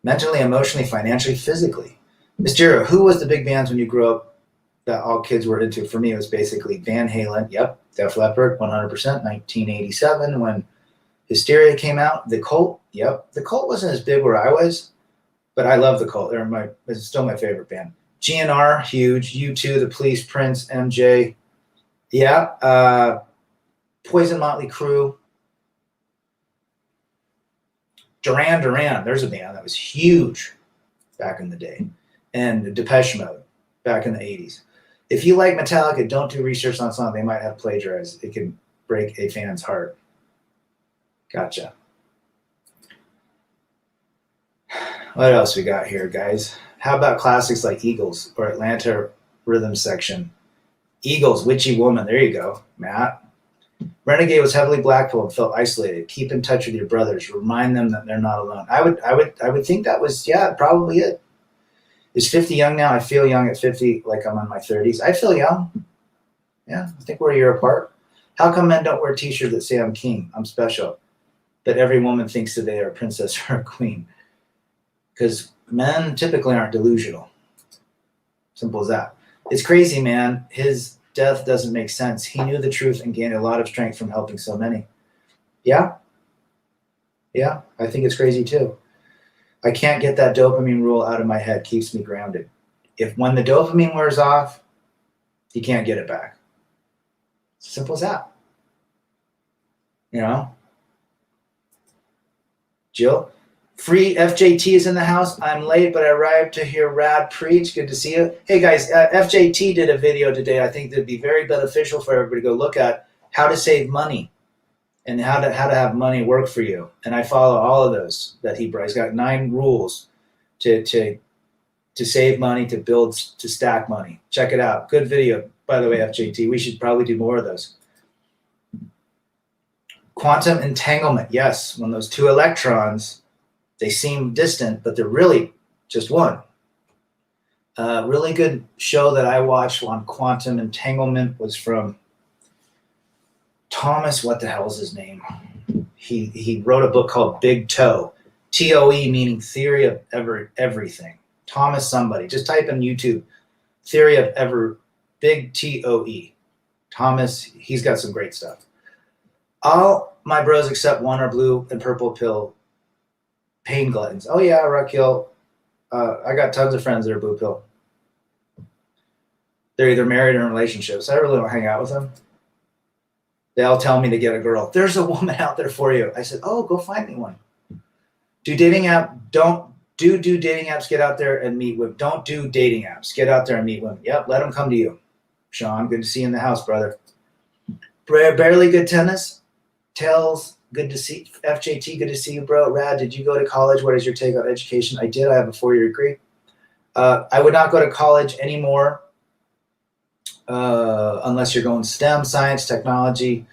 Mentally, emotionally, financially, physically. Mysterio, who was the big bands when you grew up that all kids were into? For me, it was basically Van Halen. Yep. Def Leppard, 100%. 1987 when Hysteria came out. The Cult. Yep. The Cult wasn't as big where I was, but I love the Cult. It's still my favorite band. GNR, huge. U2, The Police, Prince, MJ. Yeah. Poison, Motley Crue. Duran, there's a band that was huge back in the day. And Depeche Mode back in the 80s. If you like Metallica, don't do research on something. They might have plagiarized. It can break a fan's heart. Gotcha. What else we got here, guys? How about classics like Eagles or Atlanta Rhythm Section? Eagles, Witchy Woman. There you go, Matt. Renegade was heavily blackpilled and felt isolated. Keep in touch with your brothers. Remind them that they're not alone. I would think that was, probably it. Is 50 young now? I feel young at 50, like I'm in my 30s. I feel young. Yeah, I think we're a year apart. How come men don't wear t-shirts that say I'm king, I'm special, but every woman thinks that they are a princess or a queen? Because men typically aren't delusional. Simple as that. It's crazy, man. His death doesn't make sense. He knew the truth and gained a lot of strength from helping so many. Yeah, I think it's crazy too. I can't get that dopamine rule out of my head. Keeps me grounded. When the dopamine wears off, you can't get it back. Simple as that. Jill, free FJT is in the house. I'm late, but I arrived to hear Rad preach. Good to see you. Hey guys, FJT did a video today. I think that'd be very beneficial for everybody to go look at how to save money and how to have money work for you. And I follow all of those that he brought. He's got 9 rules to save money, to build, to stack money. Check it out. Good video. by the way, FJT. We should probably do more of those. Quantum entanglement. Yes, when those two electrons, they seem distant, but they're really just one. Really good show that I watched on quantum entanglement was from Thomas. What the hell is his name? He wrote a book called Big TOE. TOE meaning theory of everything. Thomas somebody. Just type in YouTube theory of big TOE. Thomas, he's got some great stuff. All my bros except one are blue and purple pill pain gluttons. Oh yeah, Raquel. I got tons of friends that are blue pill. They're either married or in relationships. I really don't hang out with them. They all tell me to get a girl. There's a woman out there for you. I said, oh, go find me one. Do dating apps, get out there and meet women. Don't do dating apps. Get out there and meet women. Yep, let them come to you. Sean, good to see you in the house, brother. Barely good tennis. Tails, good to see. FJT, good to see you, bro. Rad, did you go to college? What is your take on education? I did. I have a 4-year degree. I would not go to college anymore unless you're going STEM, science, technology.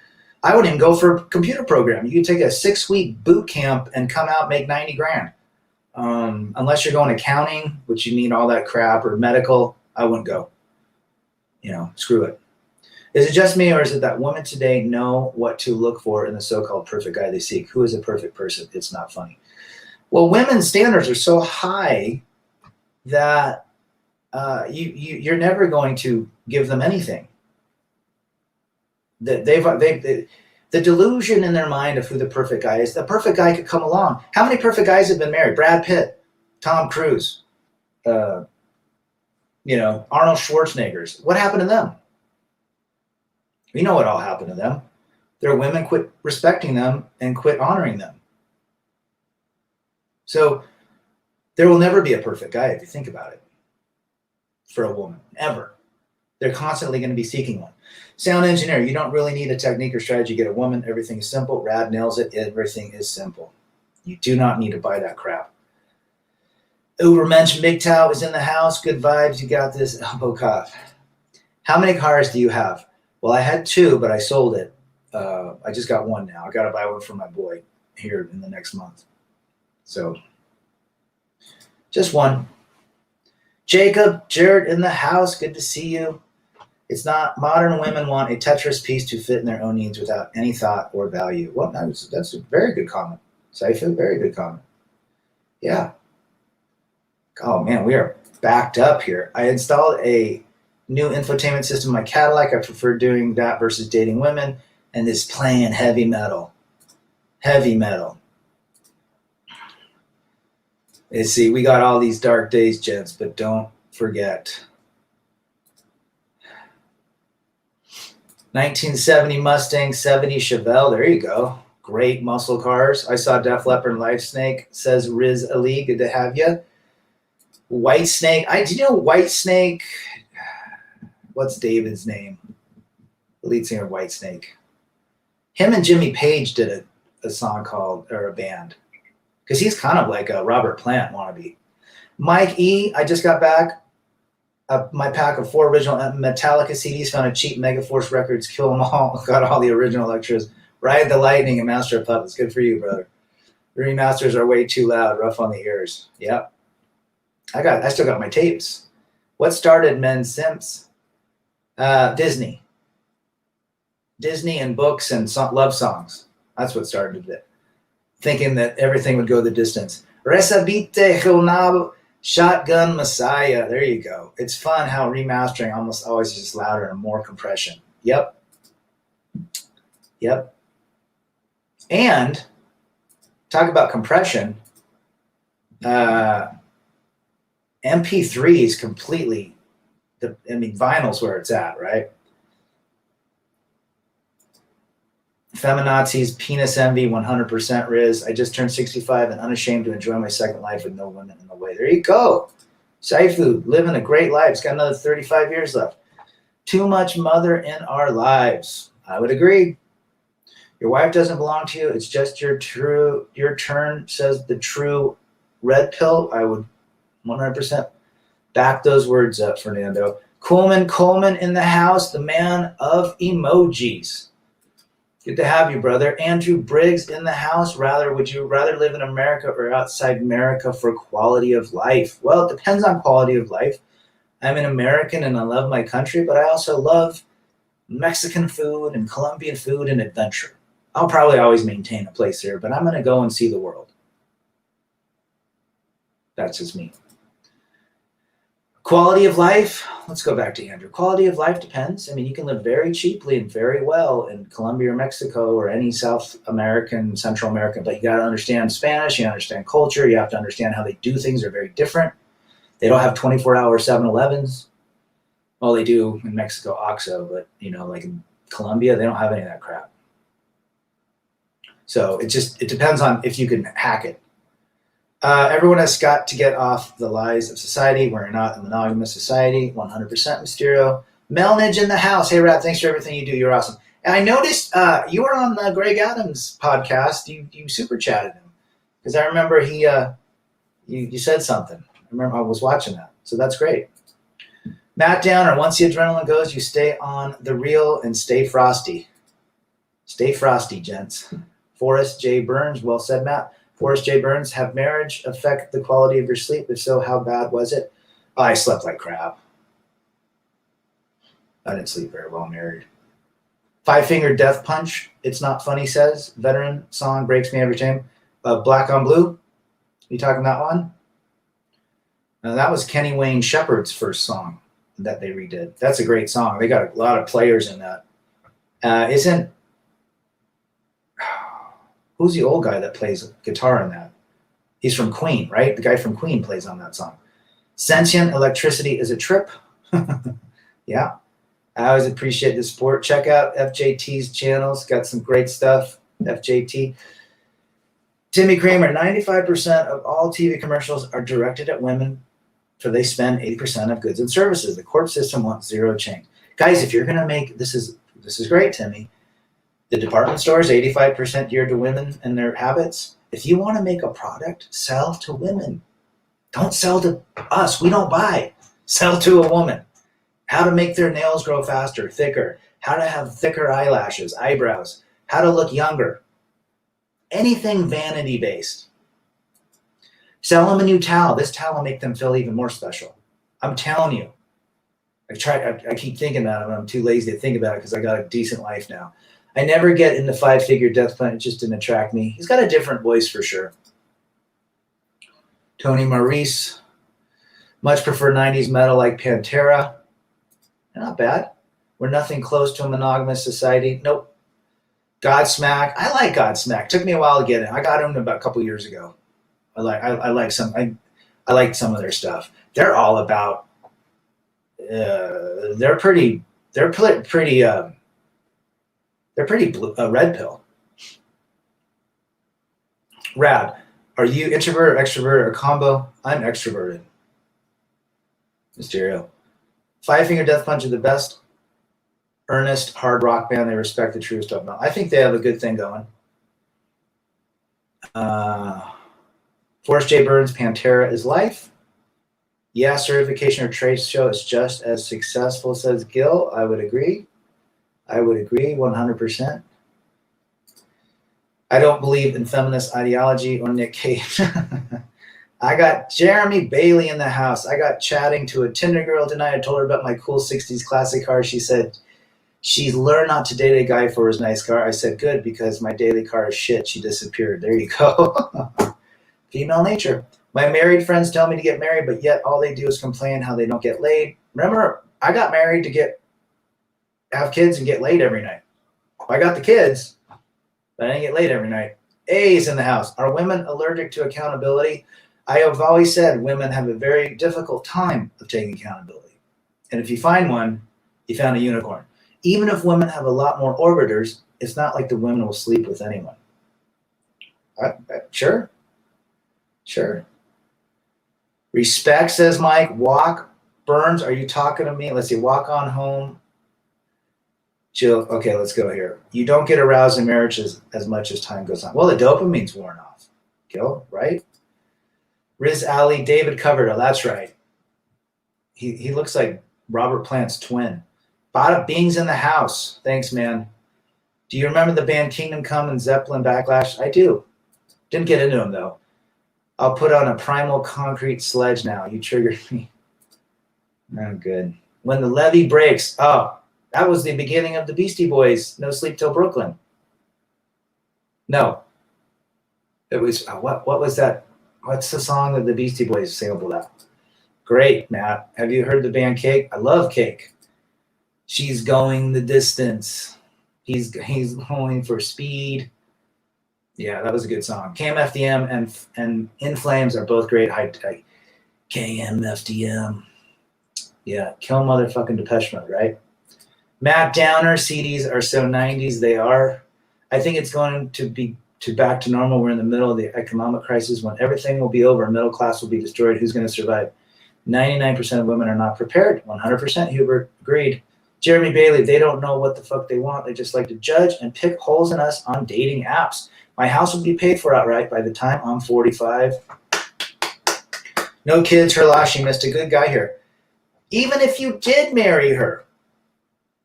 I wouldn't even go for a computer program. You could take a 6-week boot camp and come out and make 90 grand. Unless you're going accounting, which you need all that crap, or medical, I wouldn't go. Screw it. Is it just me, or is it that women today know what to look for in the so-called perfect guy they seek? Who is a perfect person? It's not funny. Well, women's standards are so high that you're never going to give them anything. The delusion in their mind of who the perfect guy is. The perfect guy could come along. How many perfect guys have been married? Brad Pitt, Tom Cruise, Arnold Schwarzenegger's. What happened to them? We know what all happened to them. Their women quit respecting them and quit honoring them. So there will never be a perfect guy if you think about it for a woman, ever. They're constantly going to be seeking one. Sound engineer, you don't really need a technique or strategy to get a woman. Everything is simple. Rad nails it. Everything is simple. You do not need to buy that crap. Ubermensch MGTOW is in the house. Good vibes. You got this. Elbow cough. How many cars do you have? Well, I had 2, but I sold it. I just got 1 now. I got to buy one for my boy here in the next month. So just 1. Jacob, Jared in the house. Good to see you. It's not modern women want a Tetris piece to fit in their own needs without any thought or value. Well, that's a very good comment. Saifa, very good comment. Yeah. Oh man, we are backed up here. I installed a new infotainment system in my Cadillac. I prefer doing that versus dating women, and is playing heavy metal. Heavy metal. Let's see, we got all these dark days, gents, but don't forget. 1970 Mustang, 70 Chevelle. There you go. Great muscle cars. I saw Def Leppard and Life Snake, says Riz Ali. Good to have you. White Snake. Do you know White Snake? What's David's name? The lead singer of White Snake. Him and Jimmy Page did a song called, or a band. Because he's kind of like a Robert Plant wannabe. Mike E., I just got back my pack of 4 original Metallica CDs, found a cheap Megaforce Records, Kill 'Em All, got all the original extras. Ride the Lightning and Master of Puppets. Good for you, brother. The remasters are way too loud, rough on the ears. Yep. I still got my tapes. What started Men Simps? Disney. Disney and books and love songs. That's what started it. Thinking that everything would go the distance. Resabite Jonab, Shotgun Messiah. There you go. It's fun how remastering almost always is just louder and more compression. Yep. Yep. And talk about compression. MP3 is completely, vinyl's where it's at, right? Feminazis, penis envy, 100% Riz. I just turned 65 and unashamed to enjoy my second life with no women in the way. There you go. Saifu, living a great life. It's got another 35 years left. Too much mother in our lives. I would agree. Your wife doesn't belong to you. It's just your turn, says the true red pill. I would 100% back those words up, Fernando. Coleman in the house, the man of emojis. Good to have you, brother. Andrew Briggs in the house. Would you rather live in America or outside America for quality of life? Well, it depends on quality of life. I'm an American and I love my country, but I also love Mexican food and Colombian food and adventure. I'll probably always maintain a place here, but I'm going to go and see the world. That's just me. Quality of life, let's go back to Andrew. Quality of life depends. I mean, you can live very cheaply and very well in Colombia or Mexico or any South American, Central American, but you got to understand Spanish, you understand culture, you have to understand how they do things. They're very different. They don't have 24-hour 7-Elevens. Well, they do in Mexico, OXXO, but like in Colombia, they don't have any of that crap. So it depends on if you can hack it. Everyone has got to get off the lies of society. We're not a monogamous society. 100% Mysterio. Melnage in the house. Hey, Rat, thanks for everything you do. You're awesome. And I noticed you were on Greg Adams' podcast. You super chatted him because I remember you said something. I remember I was watching that. So that's great. Matt Downer. Once the adrenaline goes, you stay on the reel and stay frosty. Stay frosty, gents. Forrest J. Burns. Well said, Matt. Forrest J. Burns, have marriage affect the quality of your sleep? If so, how bad was it? I slept like crap. I didn't sleep very well married. Five Finger Death Punch. It's not funny, says. Veteran song breaks me every time. Black on Blue. You talking that one? Now, that was Kenny Wayne Shepherd's first song that they redid. That's a great song. They got a lot of players in that. Who's the old guy that plays guitar in that? He's from Queen, right? The guy from Queen plays on that song. Sentient electricity is a trip. Yeah. I always appreciate the support. Check out FJT's channels. Got some great stuff. FJT. Timmy Kramer, 95% of all TV commercials are directed at women, for they spend 80% of goods and services. The court system wants zero change. Guys, if you're going to make, this is great, Timmy. The department store is 85% geared to women and their habits. If you want to make a product, sell to women. Don't sell to us. We don't buy. Sell to a woman. How to make their nails grow faster, thicker. How to have thicker eyelashes, eyebrows. How to look younger. Anything vanity-based. Sell them a new towel. This towel will make them feel even more special. I'm telling you. I keep thinking about it, but I'm too lazy to think about it because I got a decent life now. I never get into Five Figure Death Punch. It just didn't attract me. He's got a different voice for sure. Tony Maurice. Much prefer 90s metal like Pantera. Not bad. We're nothing close to a monogamous society. Nope. Godsmack. I like Godsmack. Took me a while to get it. I got him about a couple years ago. I like some of their stuff. They're all about. They're pretty blue, red pill. Rad. Are you introvert, extrovert, or combo? I'm extroverted. Mysterio. Five Finger Death Punch are the best earnest hard rock band. They respect the true stuff. I think they have a good thing going. Forrest J. Burns, Pantera is life. Yeah, certification or trade show is just as successful, says Gil. I would agree. 100%. I don't believe in feminist ideology or Nick Cage. I got Jeremy Bailey in the house. I got chatting to a Tinder girl tonight. I told her about my cool 60s classic car. She said she's learned not to date a guy for his nice car. I said, good, because my daily car is shit. She disappeared. There you go. Female nature. My married friends tell me to get married, but yet all they do is complain how they don't get laid. Remember, I got married to have kids and get laid every night. I got the kids, but I didn't get laid every night. A's in the house. Are women allergic to accountability? I have always said women have a very difficult time of taking accountability. And if you find one, you found a unicorn. Even if women have a lot more orbiters, it's not like the women will sleep with anyone. Sure. Respect, says Mike. Walk. Burns, are you talking to me? Let's see. Walk on home. Chill. Okay, let's go here. You don't get aroused in marriage as much as time goes on. Well, the dopamine's worn off. Gil, right? Riz Ali, David Coverdo. That's right. He looks like Robert Plant's twin. Bada Bing's in the house. Thanks, man. Do you remember the band Kingdom Come and Zeppelin Backlash? I do. Didn't get into them, though. I'll put on a primal concrete sledge now. You triggered me. Oh, good. When the levee breaks. Oh, that was the beginning of the Beastie Boys. No Sleep Till Brooklyn. No. It was, what was that? What's the song that the Beastie Boys sampled out? Great, Matt. Have you heard the band Cake? I love Cake. She's going the distance. He's going for speed. Yeah, that was a good song. KMFDM and In Flames are both great. KMFDM. Yeah, kill motherfucking Depeche Mode, right? Matt Downer, CDs are so 90s. They are. I think it's going to be back to normal. We're in the middle of the economic crisis when everything will be over. Middle class will be destroyed. Who's going to survive? 99% of women are not prepared. 100% Hubert agreed. Jeremy Bailey, they don't know what the fuck they want. They just like to judge and pick holes in us on dating apps. My house will be paid for outright by the time I'm 45. No kids, Herlashi missed a good guy here. Even if you did marry her,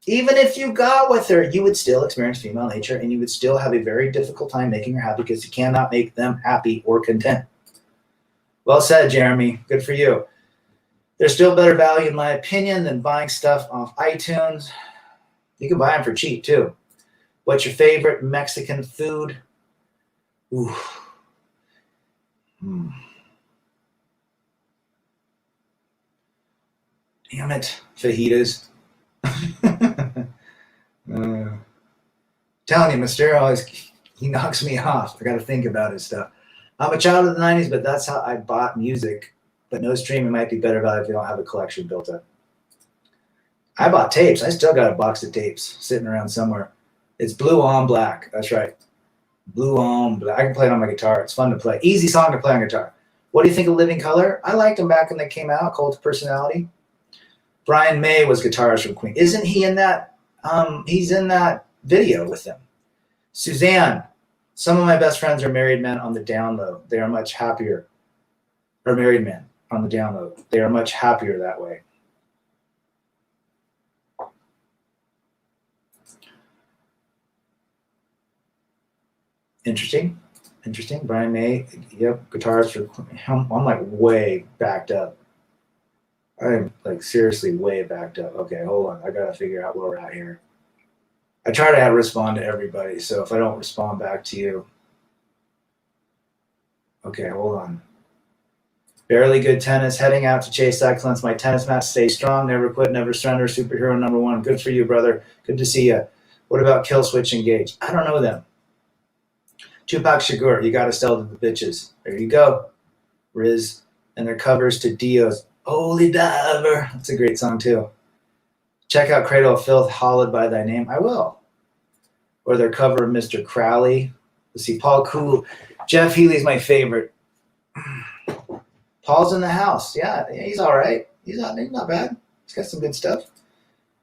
even if you got with her, you would still experience female nature and you would still have a very difficult time making her happy because you cannot make them happy or content. Well said, Jeremy. Good for you. There's still better value, in my opinion, than buying stuff off iTunes. You can buy them for cheap, too. What's your favorite Mexican food? Ooh. Damn it. Fajitas. Telling you, Mysterio, he knocks me off. I got to think about his stuff. I'm a child of the 90s, but that's how I bought music. But no streaming might be better value if you don't have a collection built up. I bought tapes. I still got a box of tapes sitting around somewhere. It's Blue on Black. That's right. Blue on Black. I can play it on my guitar. It's fun to play. Easy song to play on guitar. What do you think of Living Color? I liked them back when they came out. Cult of Personality. Brian May was guitarist from Queen. Isn't he in that? He's in that video with them. Suzanne. Some of my best friends are married men on the down low. They are much happier. Or married men on the down low. They are much happier that way. Interesting. Brian May, yep, guitarist for. I'm like way backed up. I'm like seriously way backed up. Okay, hold on. I gotta figure out where we're at here. I try to respond to everybody, so if I don't respond back to you. Okay, hold on. Barely good tennis, heading out to chase excellence. My tennis match, stay strong, never quit, never surrender, superhero number one. Good for you, brother. Good to see you. What about Kill Switch Engage? I don't know them. Tupac Shakur, you got to sell to the bitches. There you go. Riz and their covers to Dio's Holy Diver. That's a great song, too. Check out Cradle of Filth, Hallowed by Thy Name. I will. Or their cover of Mr. Crowley. Let's see, Paul Cool. Jeff Healy's my favorite. Paul's in the house. Yeah, he's all right. He's not bad. He's got some good stuff.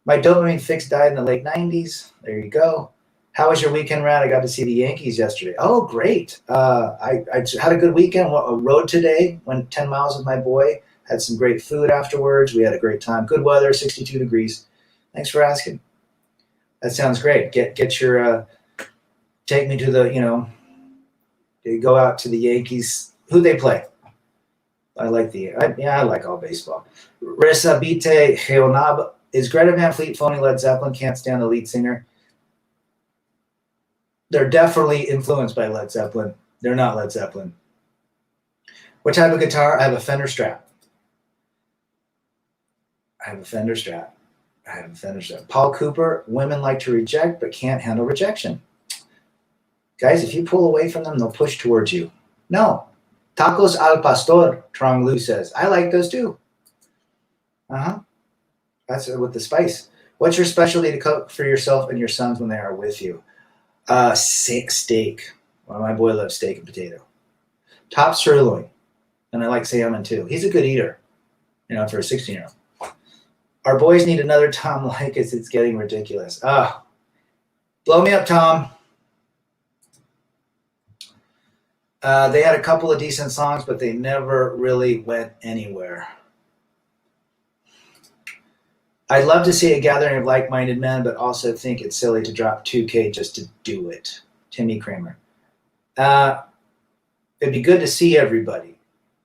My dopamine fix died in the late 90s. There you go. How was your weekend, Rad? I got to see the Yankees yesterday. Oh, great. I had a good weekend. A road today. Went 10 miles with my boy. Had some great food afterwards. We had a great time. Good weather, 62 degrees. Thanks for asking. That sounds great. Get your, take me to the, go out to the Yankees. Who they play? I like all baseball. Resabite Geonab. Is Greta Van Fleet phoning Led Zeppelin? Can't stand the lead singer. They're definitely influenced by Led Zeppelin. They're not Led Zeppelin. What type of guitar? I have a Fender Strat. Paul Cooper. Women like to reject but can't handle rejection. Guys, if you pull away from them, they'll push towards you. No. Tacos al pastor, Trong Lu says. I like those too. That's with the spice. What's your specialty to cook for yourself and your sons when they are with you? Steak. Well, my boy loves steak and potato. Top sirloin. And I like salmon too. He's a good eater, for a 16-year-old. Our boys need another Tom Likas. It's getting ridiculous. Blow me up, Tom. They had a couple of decent songs, but they never really went anywhere. I'd love to see a gathering of like-minded men, but also think it's silly to drop 2K just to do it. Timmy Kramer. Uh, it'd be good to see everybody.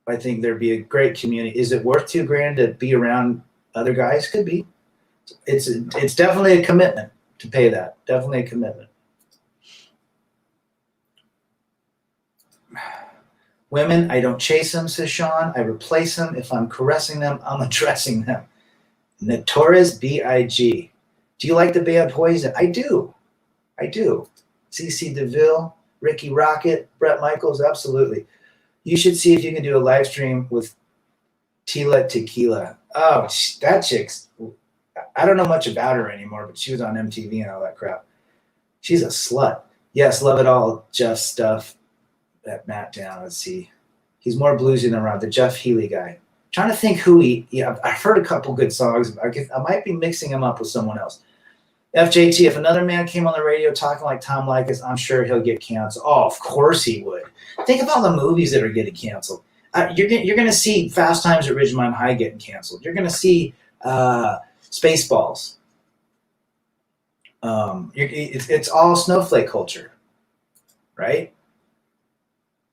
I think there'd be a great community. Is it worth $2,000 to be around other guys? Could be. It's definitely a commitment to pay that. Definitely a commitment. Women, I don't chase them, says Sean. I replace them. If I'm caressing them, I'm addressing them. Notorious B.I.G. Do you like the band Poison? I do. I do. CC DeVille, Ricky Rocket, Brett Michaels, absolutely. You should see if you can do a live stream with Tila Tequila. Oh, that chick's, I don't know much about her anymore, but she was on MTV and all that crap. She's a slut. Yes, love it all, Jeff stuff. That Matt down. Let's see. He's more bluesy than Rod, the Jeff Healy guy. Trying to think who I've heard a couple good songs. I might be mixing him up with someone else. FJT, if another man came on the radio talking like Tom Likas, I'm sure he'll get canceled. Oh, of course he would. Think of all the movies that are getting canceled. You're going to see Fast Times at Ridgemont High getting canceled. You're going to see Spaceballs. It's all snowflake culture, right?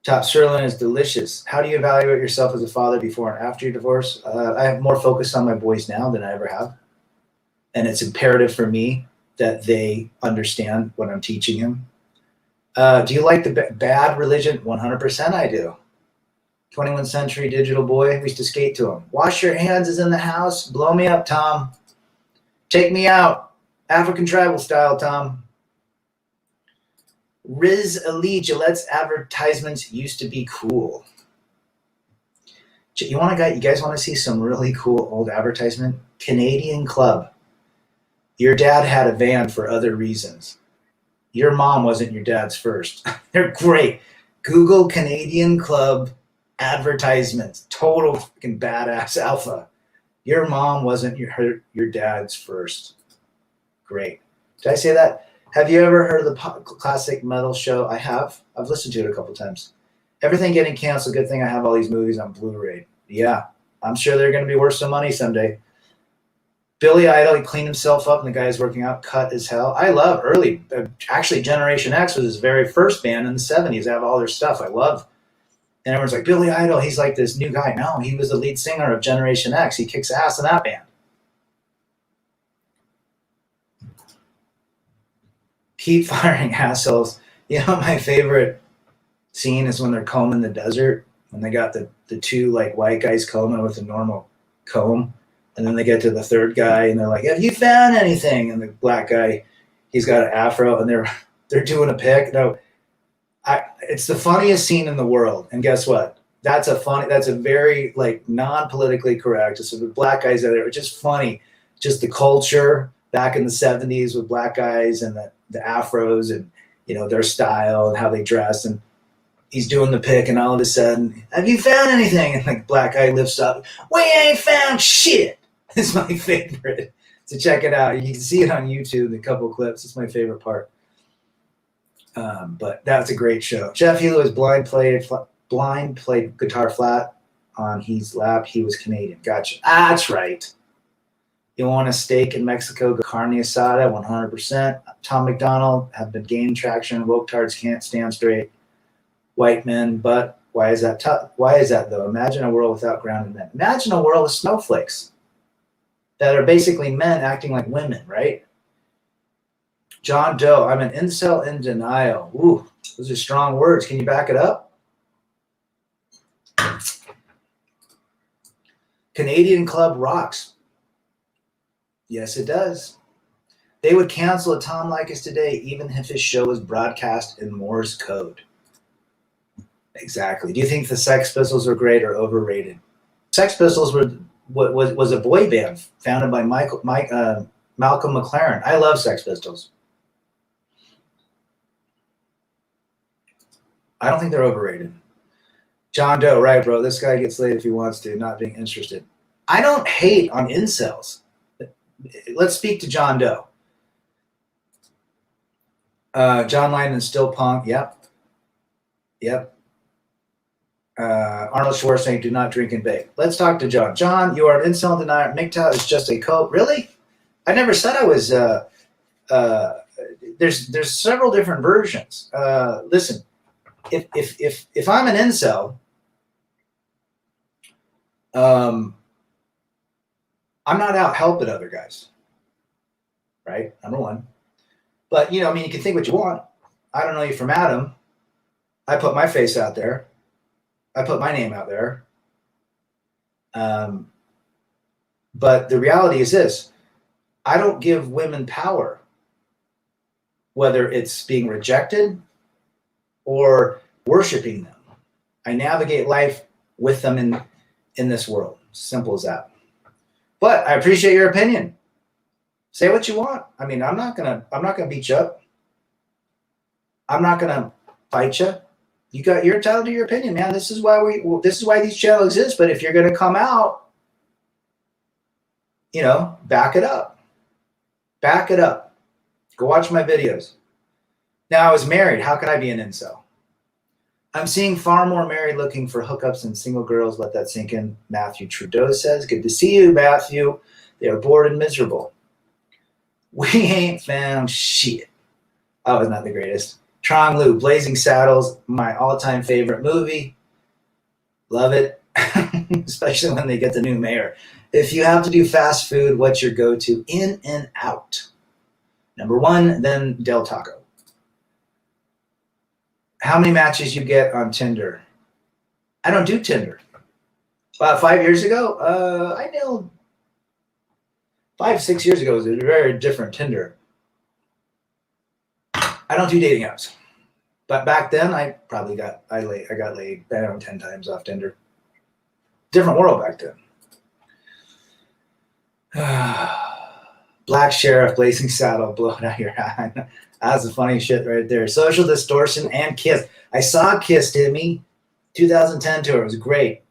Top sirloin is delicious. How do you evaluate yourself as a father before and after your divorce? I have more focus on my boys now than I ever have. And it's imperative for me that they understand what I'm teaching them. Do you like the bad religion? 100% I do. 21st Century Digital Boy. We used to skate to him. Wash your hands is in the house. Blow me up, Tom. Take me out. African tribal style, Tom. Riz Ali, Gillette's advertisements used to be cool. You guys want to see some really cool old advertisement? Canadian Club. Your dad had a van for other reasons. Your mom wasn't your dad's first. They're great. Google Canadian Club advertisements. Total fucking badass alpha. Your mom wasn't your dad's first. Great. Did I say that? Have you ever heard of the classic metal show? I have. I've listened to it a couple times. Everything getting canceled. Good thing I have all these movies on Blu-ray. Yeah, I'm sure they're going to be worth some money someday. Billy Idol, he cleaned himself up and the guy's working out, cut as hell. I love early. Actually, Generation X was his very first band in the 70s. They have all their stuff. I love. And everyone's like, Billy Idol, he's like this new guy. No, he was the lead singer of Generation X. He kicks ass in that band. Keep firing assholes. You know, my favorite scene is when they're combing the desert, when they got the two like white guys combing with a normal comb, and then they get to the third guy and they're like, have you found anything? And the black guy, he's got an afro and they're doing a pick. No, it's the funniest scene in the world. And guess what? That's a very like non-politically correct. So the black guys out there, it's just funny. Just the culture back in the 70s with black guys and the afros and, you know, their style and how they dress. And he's doing the pick and all of a sudden, have you found anything? And the black guy lifts up, we ain't found shit. It's my favorite. So check it out. You can see it on YouTube, a couple clips. It's my favorite part. But that's a great show. Jeff Healy was blind, played guitar flat on his lap. He was Canadian. Gotcha. That's right. You want a steak in Mexico, go carne asada, 100%. Tom McDonald have been gaining traction. Woke tards can't stand straight. White men, but why is that tough? Why is that, though? Imagine a world without grounded men. Imagine a world of snowflakes that are basically men acting like women, right? John Doe, I'm an incel in denial. Ooh, those are strong words. Can you back it up? Canadian Club rocks. Yes, it does. They would cancel a Tom Likas today, even if his show was broadcast in Morse code. Exactly. Do you think the Sex Pistols were great or overrated? Sex Pistols was a boy band founded by Malcolm McLaren. I love Sex Pistols. I don't think they're overrated. John Doe, right, bro. This guy gets laid if he wants to, not being interested. I don't hate on incels. Let's speak to John Doe. John Lennon still punk. Yep. Arnold Schwarzenegger, do not drink and bake. Let's talk to John. John, you are an incel denier. MGTOW is just a cult. Really? I never said I was. There's several different versions. Listen, if I'm an incel, I'm not out helping other guys, right? Number one. But you know, I mean, you can think what you want. I don't know you from Adam. I put my face out there. I put my name out there. But the reality is this: I don't give women power, whether it's being rejected or worshiping them. I navigate life with them in this world. Simple as that. But I appreciate your opinion. Say what you want. I mean, I'm not gonna beat you up. I'm not gonna fight you. You're entitled to your opinion, man. This is why these channels exist. But if you're gonna come out, you know, back it up. Back it up. Go watch my videos. Now, I was married. How could I be an incel? I'm seeing far more married looking for hookups than single girls. Let that sink in. Matthew Trudeau says, good to see you, Matthew. They are bored and miserable. We ain't found shit. Oh, it's not the greatest. Trong Lu, Blazing Saddles, my all-time favorite movie. Love it. Especially when they get the new mayor. If you have to do fast food, what's your go-to? In and out. Number one, then Del Taco. How many matches you get on Tinder? I don't do Tinder. 5 years ago, I nailed 5-6 years ago. It was a very different Tinder. I don't do dating apps, but back then I got laid. I don't know, 10 times off Tinder. Different world back then. Black Sheriff, Blazing Saddle, blowing out your eye. That's the funny shit right there. Social Distortion and Kiss. I saw Kiss, Timmy. 2010 tour. It was great.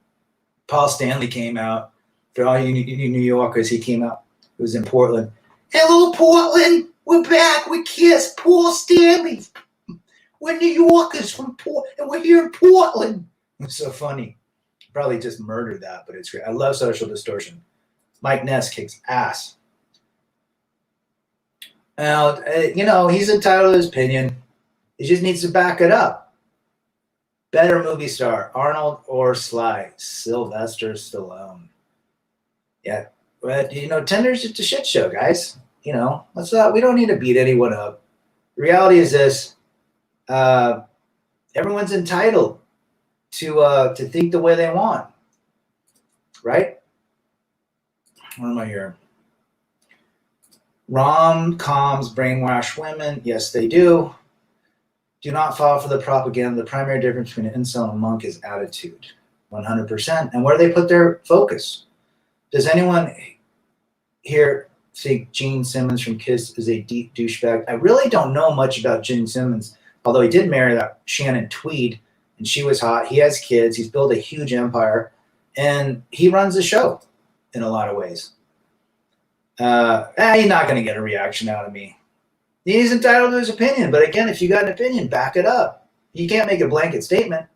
Paul Stanley came out. For all you New Yorkers, he came out. It was in Portland. Hello, Portland. We're back with Kiss. Paul Stanley. We're New Yorkers from Portland, and we're here in Portland. It's so funny. Probably just murdered that, but it's great. I love Social Distortion. Mike Ness kicks ass. Now, you know, he's entitled to his opinion. He just needs to back it up. Better movie star, Arnold or Sly? Sylvester Stallone. Yeah, but, you know, Tinder's just a shit show, guys. You know, we don't need to beat anyone up. The reality is this. Everyone's entitled to think the way they want. Right? What am I here? Rom-coms brainwash women. Yes, they do. Do not fall for the propaganda. The primary difference between an incel and a monk is attitude. 100%. And where they put their focus. Does anyone here think Gene Simmons from Kiss is a deep douchebag? I really don't know much about Gene Simmons, although he did marry that Shannon Tweed, and she was hot. He has kids. He's built a huge empire, and he runs the show in a lot of ways. He's not going to get a reaction out of me. He's entitled to his opinion, but again, if you got an opinion, back it up. You can't make a blanket statement.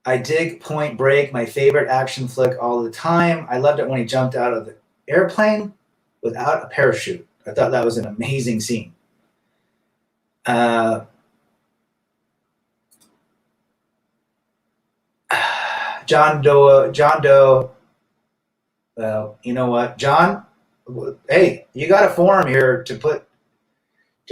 I dig Point Break, my favorite action flick all the time. I loved it when he jumped out of the airplane without a parachute. I thought that was an amazing scene. John Doe. Well, you know what, John? Hey, you got a forum here to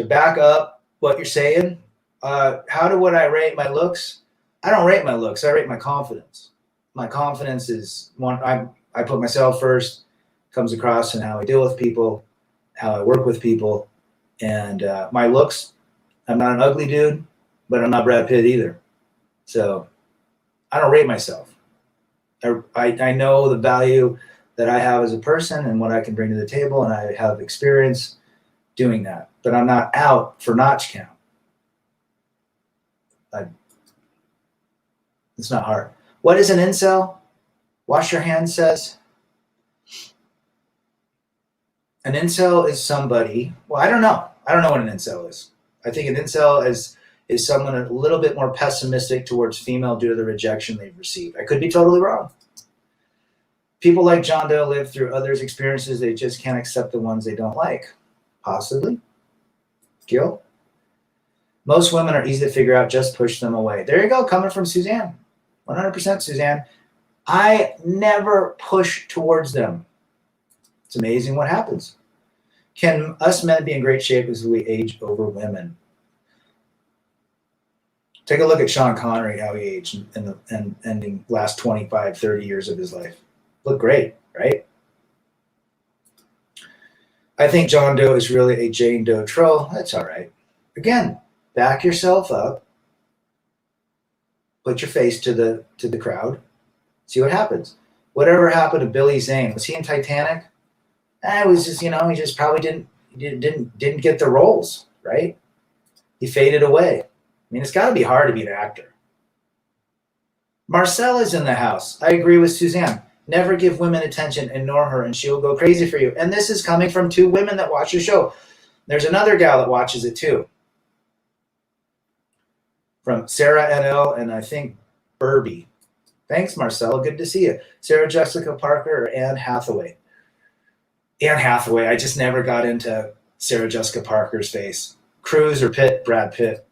back up what you're saying. Would I rate my looks? I don't rate my looks. I rate my confidence. My confidence is one. I put myself first. Comes across in how I deal with people, how I work with people, and my looks. I'm not an ugly dude, but I'm not Brad Pitt either. So I don't rate myself. I know the value that I have as a person and what I can bring to the table, and I have experience doing that. But I'm not out for notch count. It's not hard. What is an incel? Wash your hands says. An incel is somebody, well, I don't know. I don't know what an incel is. I think an incel is someone a little bit more pessimistic towards female due to the rejection they've received. I could be totally wrong. People like John Doe live through others' experiences. They just can't accept the ones they don't like. Possibly. Gil? Most women are easy to figure out. Just push them away. There you go. Coming from Suzanne. 100% Suzanne. I never push towards them. It's amazing what happens. Can us men be in great shape as we age over women? Take a look at Sean Connery, how he aged in the ending last 25, 30 years of his life. Look great, right? I think John Doe is really a Jane Doe troll. That's all right. Again, back yourself up. Put your face to the crowd. See what happens. Whatever happened to Billy Zane? Was he in Titanic? It was just, he just probably didn't get the roles, right? He faded away. I mean, it's got to be hard to be an actor. Marcella's in the house. I agree with Suzanne. Never give women attention, ignore her, and she will go crazy for you. And this is coming from 2 women that watch the show. There's another gal that watches it too. From Sarah NL and I think Burby. Thanks, Marcella. Good to see you. Sarah Jessica Parker or Anne Hathaway? Anne Hathaway. I just never got into Sarah Jessica Parker's face. Cruise or Pitt? Brad Pitt.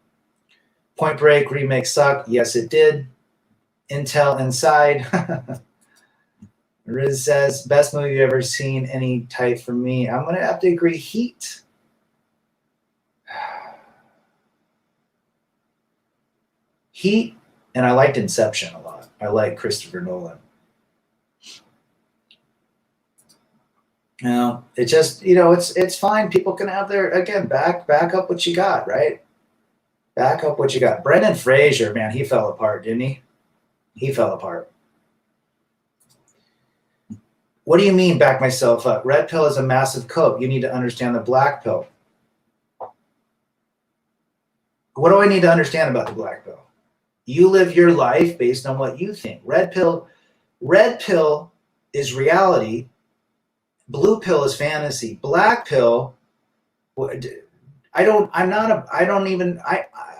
Point Break remake sucked. Yes, it did. Intel Inside. Riz says, best movie you've ever seen, any type for me. I'm going to have to agree, Heat. Heat, and I liked Inception a lot. I like Christopher Nolan. It just, it's fine. People can have their, again, back up what you got, right? Back up what you got. Brendan Fraser, man, he fell apart, didn't he? He fell apart. What do you mean, back myself up? Red pill is a massive cope. You need to understand the black pill. What do I need to understand about the black pill? You live your life based on what you think. Red pill is reality. Blue pill is fantasy. Black pill, I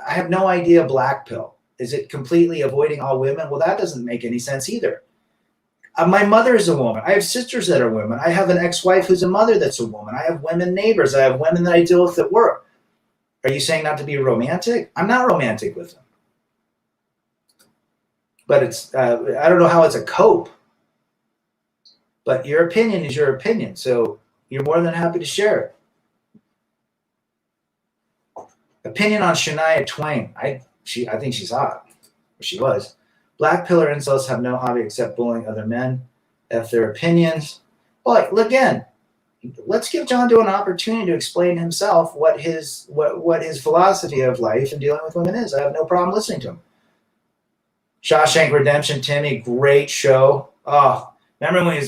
have no idea. Black pill. Is it completely avoiding all women? Well, that doesn't make any sense either. My mother is a woman. I have sisters that are women. I have an ex-wife who's a mother that's a woman. I have women neighbors. I have women that I deal with at work. Are you saying not to be romantic? I'm not romantic with them. But it's, I don't know how it's a cope. But your opinion is your opinion. So you're more than happy to share it. Opinion on Shania Twain. I think she's hot. She was. Black pillar incels have no hobby except bullying other men. F their opinions. Well, again, let's give John Doe an opportunity to explain himself what his philosophy of life and dealing with women is. I have no problem listening to him. Shawshank Redemption, Timmy, great show. Oh, remember when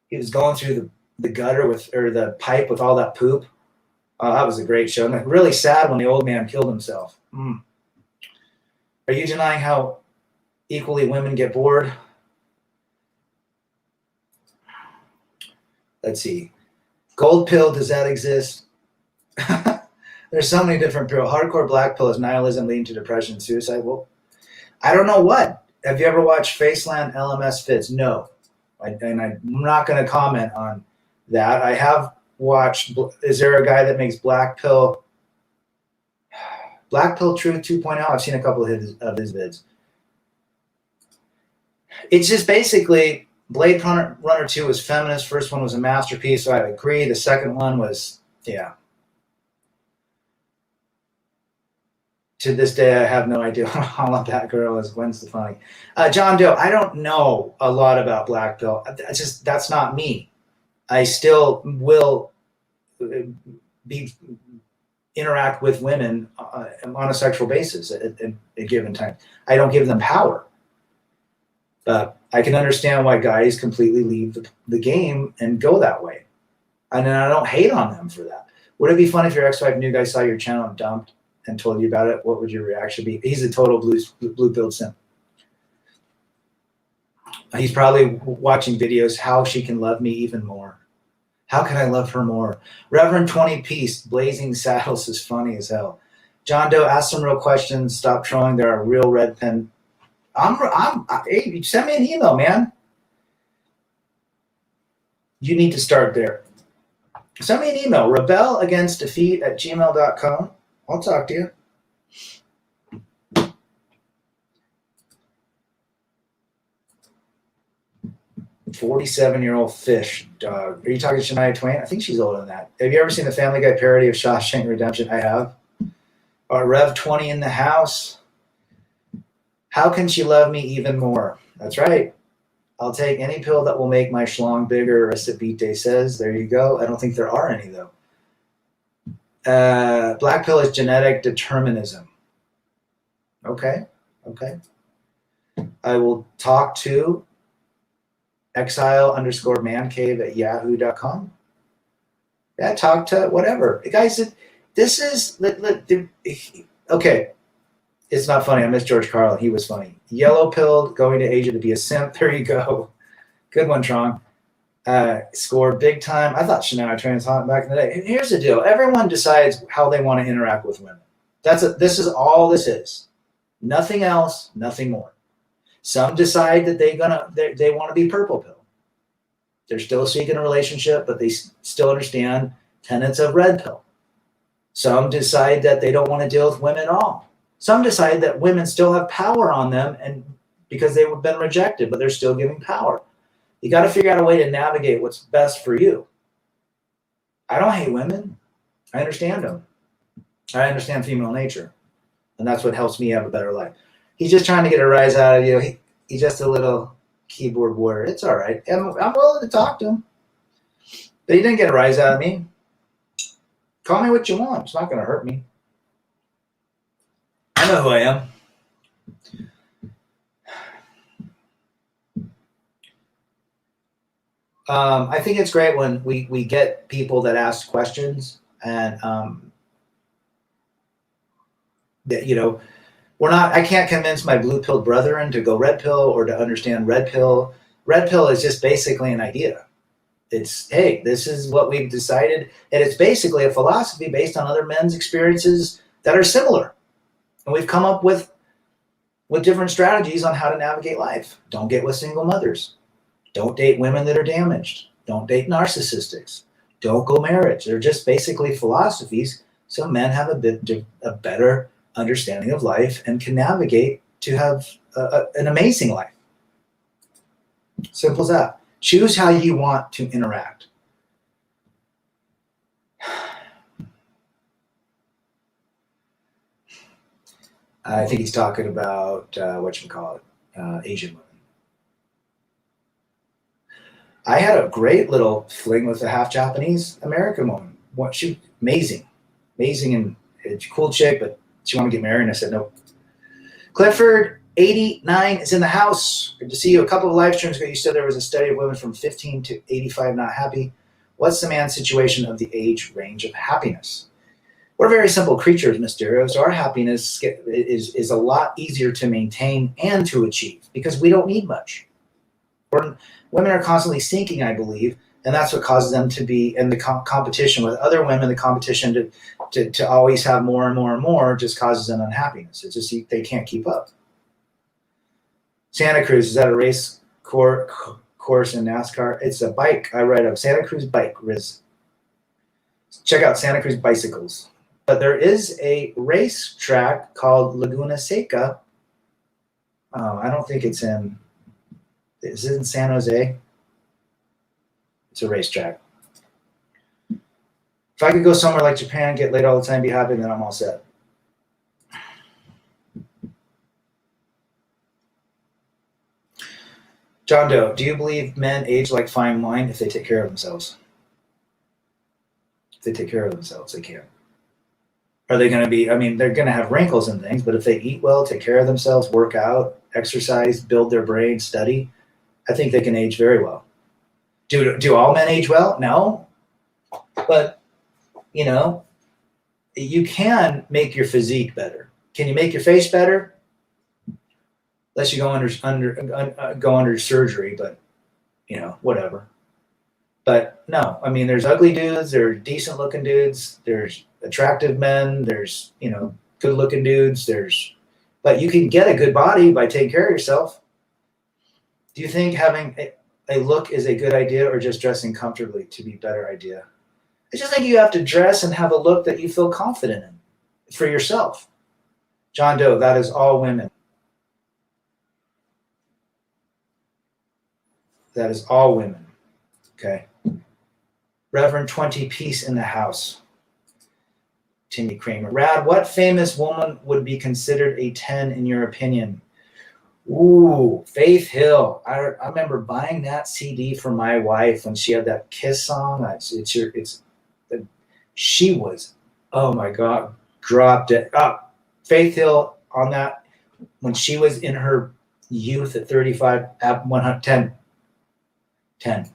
he was going through the gutter or the pipe with all that poop? Oh, that was a great show. And really sad when the old man killed himself. Are you denying how equally women get bored? Let's see. Gold pill, does that exist? There's so many different pills. Hardcore black pill is nihilism leading to depression and suicide. Well, I don't know what. Have you ever watched Faceland LMS Fits? No. And I'm not going to comment on that. I have watched, is there a guy that makes Black Pill Truth 2.0? I've seen a couple of his vids. It's just basically Blade Runner 2 was feminist. First one was a masterpiece, so I agree. The second one was, yeah. To this day, I have no idea what all of that girl is. Gwen Stefani. John Doe, I don't know a lot about Black Pill. That's not me. I still will interact with women on a sexual basis at a given time. I don't give them power. But I can understand why guys completely leave the game and go that way. And I don't hate on them for that. Would it be fun if your ex-wife knew guys saw your channel and dumped and told you about it? What would your reaction be? He's a total blue-pilled simp. He's probably watching videos, how she can love me even more. How can I love her more? Reverend 20 Piece, Blazing Saddles is funny as hell. John Doe, ask some real questions. Stop trolling. There are real red pen. Hey, send me an email, man. You need to start there. Send me an email, rebelagainstdefeat@gmail.com. I'll talk to you. 47-year-old fish dog. Are you talking Shania Twain? I think she's older than that. Have you ever seen the Family Guy parody of Shawshank Redemption? I have. Rev 20 in the house. How can she love me even more? That's right. I'll take any pill that will make my schlong bigger, Recipite says. There you go. I don't think there are any, though. Black pill is genetic determinism. Okay. I will talk to exile_mancave@yahoo.com. Yeah, talk to whatever. Guys, this is, okay. It's not funny. I miss George Carlin. He was funny. Yellow pilled, going to Asia to be a simp. There you go. Good one, Trong. Scored big time. I thought Shania Twain was hot back in the day. Here's the deal. Everyone decides how they want to interact with women. This is all this is. Nothing else, nothing more. Some decide that they want to be purple pill. They're still seeking a relationship, but they still understand tenets of red pill. Some decide that they don't want to deal with women at all. Some decide that women still have power on them, and because they've been rejected, but they're still giving power. You got to figure out a way to navigate what's best for you. I don't hate women. I understand them. I understand female nature, and that's what helps me have a better life. He's just trying to get a rise out of you. He's just a little keyboard warrior. It's all right. I'm willing to talk to him, but he didn't get a rise out of me. Call me what you want. It's not going to hurt me. I know who I am. I think it's great when we get people that ask questions, and that, I can't convince my blue pill brethren to go red pill or to understand red pill. Red pill is just basically an idea. It's, hey, this is what we've decided, and it's basically a philosophy based on other men's experiences that are similar. And we've come up with different strategies on how to navigate life. Don't get with single mothers. Don't date women that are damaged. Don't date narcissists. Don't go marriage. They're just basically philosophies so men have a better understanding of life and can navigate to have an amazing life. Simple as that. Choose how you want to interact. I think he's talking about Asian women. I had a great little fling with a half Japanese American woman. She amazing, and it's a cool chick, but she wanted to get married, and I said no. Clifford 89 is in the house. Good to see you. A couple of live streams ago, you said there was a study of women from 15 to 85 not happy. What's the man's situation of the age range of happiness? We're very simple creatures, Mysterio, so our happiness is a lot easier to maintain and to achieve because we don't need much. Women are constantly seeking, I believe, and that's what causes them to be in the competition with other women. The competition to always have more and more and more just causes them unhappiness. It's just they can't keep up. Santa Cruz, is that a race course in NASCAR? It's a bike. I ride a Santa Cruz bike, Riz. Check out Santa Cruz bicycles. But there is a race track called Laguna Seca. I don't think it's in. Is it in San Jose? It's a racetrack. If I could go somewhere like Japan, get laid all the time, be happy, then I'm all set. John Doe, do you believe men age like fine wine if they take care of themselves? If they take care of themselves, they can. Are they going to be, they're going to have wrinkles and things, but if they eat well, take care of themselves, work out, exercise, build their brain, study, I think they can age very well. Do all men age well? No. But, you can make your physique better. Can you make your face better? Unless you go under surgery, but, whatever. But no, there's ugly dudes, there's decent looking dudes, there's attractive men, there's, good looking dudes, but you can get a good body by taking care of yourself. Do you think having a look is a good idea or just dressing comfortably to be a better idea? I just think you have to dress and have a look that you feel confident in for yourself. John Doe, that is all women. That is all women. Okay. Reverend 20, peace in the house. Timmy Kramer. Rad, what famous woman would be considered a 10 in your opinion? Ooh, Faith Hill. I remember buying that CD for my wife when she had that Kiss song. She was, oh my God, dropped it up. Faith Hill on that when she was in her youth at 35, at 110. 10.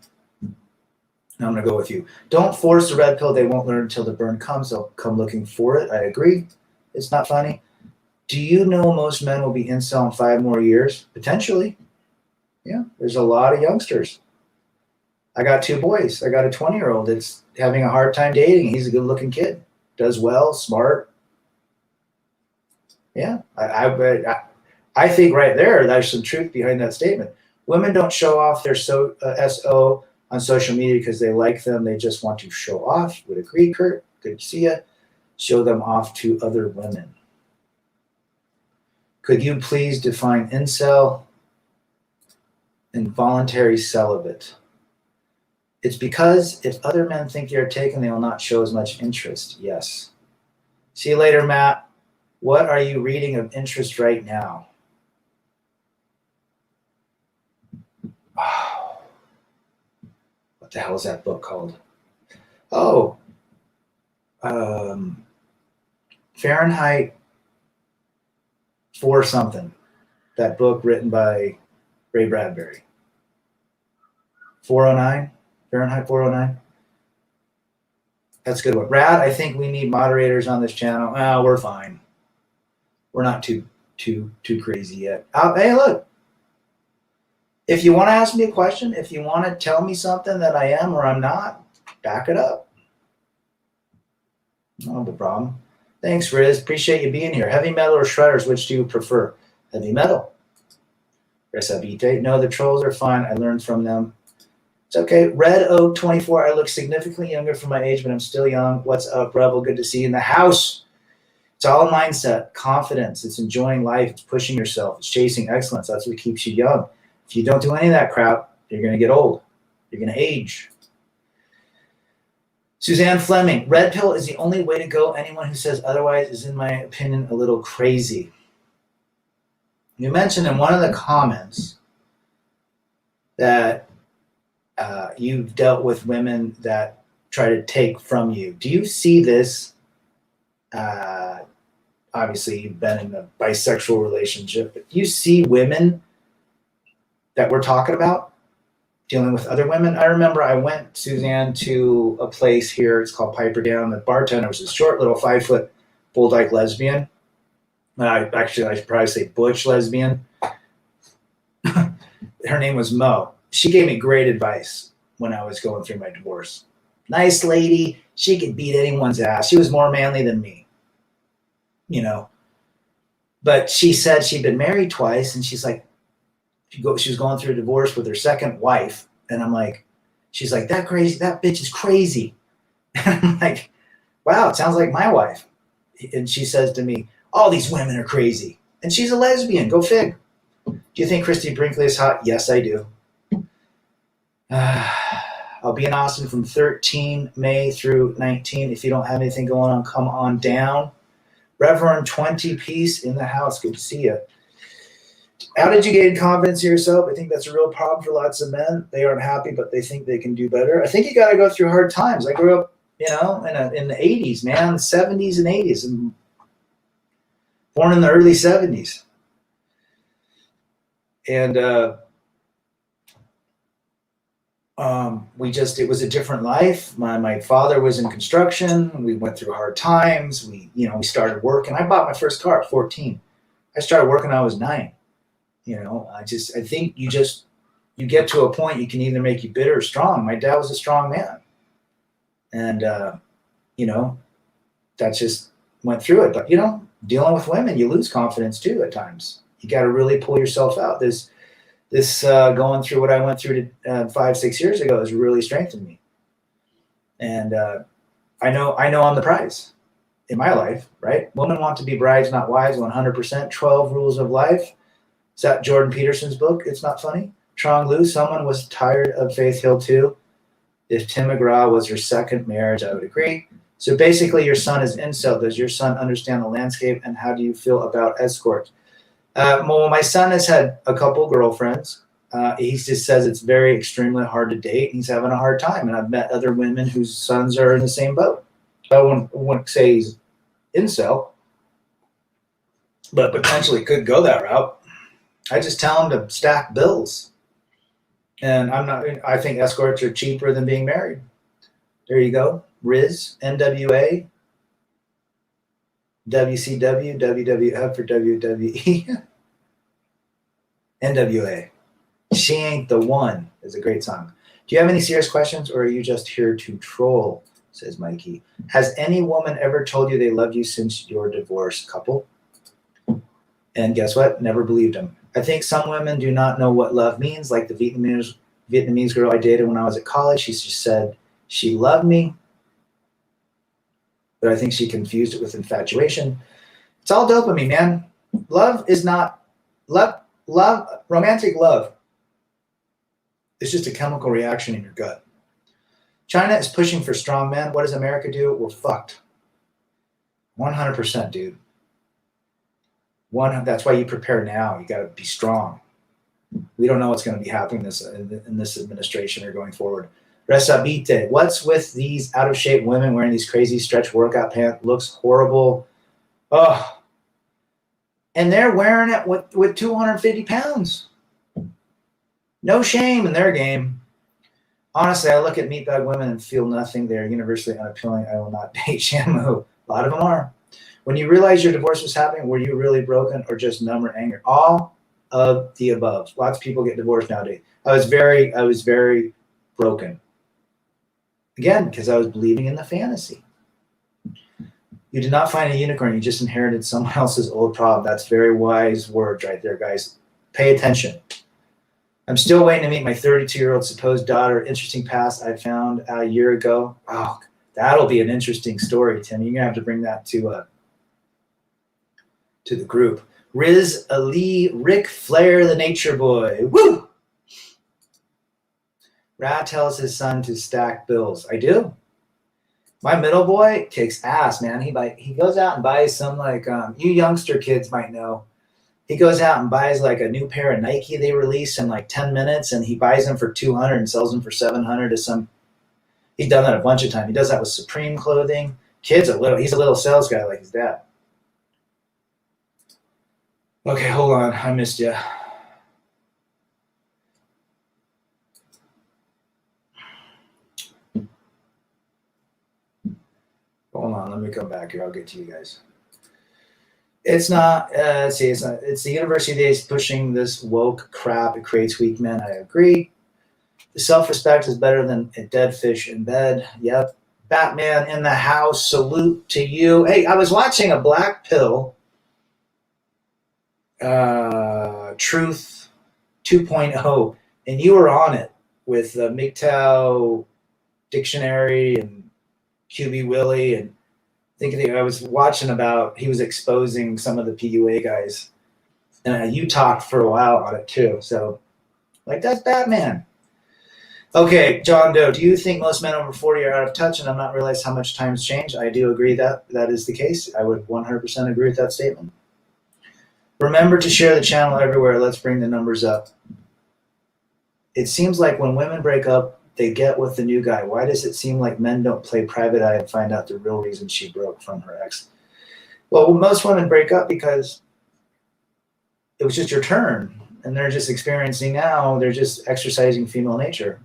Now I'm going to go with you. Don't force the red pill. They won't learn until the burn comes. They'll come looking for it. I agree. It's not funny. Do you know most men will be incel in 5 more years? Potentially. Yeah, there's a lot of youngsters. I got 2 boys. I got a 20-year-old that's having a hard time dating. He's a good-looking kid. Does well, smart. Yeah, I think right there's some truth behind that statement. Women don't show off their SO on social media because they like them. They just want to show off. Would agree, Kurt. Good to see you. Show them off to other women. Could you please define incel? Involuntary celibate. It's because if other men think you're taken, they will not show as much interest. Yes. See you later, Matt. What are you reading of interest right now? Oh, what the hell is that book called? Oh, Fahrenheit 4 something. That book written by Ray Bradbury. 409? Fahrenheit 409? That's a good one. Rad, I think we need moderators on this channel. Oh, we're fine. We're not too crazy yet. Hey, look. If you want to ask me a question, if you want to tell me something that I am or I'm not, back it up. No problem. Thanks, Riz. Appreciate you being here. Heavy metal or shredders, which do you prefer? Heavy metal. Resabite. No, the trolls are fine. I learned from them. It's okay. Red Oak 24. I look significantly younger for my age, but I'm still young. What's up, Rebel? Good to see you in the house. It's all a mindset, confidence. It's enjoying life. It's pushing yourself. It's chasing excellence. That's what keeps you young. If you don't do any of that crap, you're going to get old. You're going to age. Suzanne Fleming, red pill is the only way to go. Anyone who says otherwise is, in my opinion, a little crazy. You mentioned in one of the comments that you've dealt with women that try to take from you. Do you see this? Obviously, you've been in a bisexual relationship, but do you see women that we're talking about dealing with other women? I remember I went, Suzanne, to a place here. It's called Piper Down. The bartender was a short little 5-foot bull-dyke lesbian. I'd probably say butch lesbian. Her name was Mo. She gave me great advice when I was going through my divorce. Nice lady. She could beat anyone's ass. She was more manly than me, you know. But she said she'd been married twice, and she's like, she was going through a divorce with her second wife. And I'm like, she's like, that bitch is crazy. And I'm like, wow, it sounds like my wife. And she says to me, all these women are crazy. And she's a lesbian. Go fig. Do you think Christy Brinkley is hot? Yes, I do. I'll be in Austin from 13 May through 19. If you don't have anything going on, come on down. Reverend 20, peace in the house. Good to see you. How did you gain confidence in yourself? I think that's a real problem for lots of men. They aren't happy, but they think they can do better. I think you got to go through hard times. I grew up, in the 80s, man, 70s and 80s, and born in the early 70s. And it was a different life. My father was in construction. We went through hard times. We started working. I bought my first car at 14. I started working when I was 9. I think you get to a point you can either make you bitter or strong. My dad was a strong man. And, that just went through it. But, dealing with women, you lose confidence too at times. You got to really pull yourself out. this going through what I went through 5-6 years ago has really strengthened me. And I know I'm the prize in my life, right? Women want to be brides, not wives, 100%. 12 Rules of Life. Is that Jordan Peterson's book? It's not funny. Trong Lu, someone was tired of Faith Hill too. If Tim McGraw was her second marriage, I would agree. So basically, your son is incel. Does your son understand the landscape, and how do you feel about escorts? Well, my son has had a couple girlfriends. He just says it's very extremely hard to date. He's having a hard time, and I've met other women whose sons are in the same boat. I wouldn't say he's incel, but potentially could go that route. I just tell him to stack bills. And I think escorts are cheaper than being married. There you go. Riz, NWA, WCW, WWF for WWE, NWA. She Ain't the One is a great song. Do you have any serious questions, or are you just here to troll? Says Mikey. Has any woman ever told you they loved you since your divorced couple? And guess what? Never believed them. I think some women do not know what love means, like the Vietnamese girl I dated when I was at college. She just said she loved me, but I think she confused it with infatuation. It's all dopamine, man. Love is not love. Romantic love is just a chemical reaction in your gut. China is pushing for strong men. What does America do? We're fucked. 100%, dude. That's why you prepare now. You got to be strong. We don't know what's going to be happening in this administration or going forward. Resabite, what's with these out of shape women wearing these crazy stretch workout pants? Looks horrible. Oh, and they're wearing it with 250 pounds. No shame in their game. Honestly, I look at meatbag women and feel nothing. They're universally unappealing. I will not date Shamu. A lot of them are. When you realized your divorce was happening, were you really broken or just numb or angry? All of the above. Lots of people get divorced nowadays. I was very broken. Again, because I was believing in the fantasy. You did not find a unicorn. You just inherited someone else's old problem. That's very wise words right there, guys. Pay attention. I'm still waiting to meet my 32-year-old supposed daughter. Interesting past I found a year ago. Oh, that'll be an interesting story, Tim. You're going to have to bring that to the group. Riz Ali, Ric Flair, the Nature Boy. Woo! Rad tells his son to stack bills. I do. My middle boy kicks ass, man. He goes out and buys some, like, you youngster kids might know. He goes out and buys like a new pair of Nike they release in like 10 minutes, and he buys them for $200 and sells them for $700 to some. He's done that a bunch of times. He does that with Supreme clothing. He's a little sales guy like his dad. Okay, hold on. I missed you. Hold on. Let me come back here. I'll get to you guys. It's not, it's the university days pushing this woke crap. It creates weak men. I agree. The self-respect is better than a dead fish in bed. Yep. Batman in the house. Salute to you. Hey, I was watching a Black Pill Truth 2.0, and you were on it with the MGTOW dictionary and QB Willie, and I was watching about, he was exposing some of the PUA guys, and you talked for a while on it too. So, like, that's Batman. Okay, John Doe, do you think most men over 40 are out of touch and have not realized how much time's changed? I do agree that is the case. I would 100% agree with that statement. Remember to share the channel everywhere. Let's bring the numbers up. It seems like when women break up, they get with the new guy. Why does it seem like men don't play private eye and find out the real reason she broke from her ex? Well, most women break up because it was just your turn, and they're just experiencing now, they're just exercising female nature.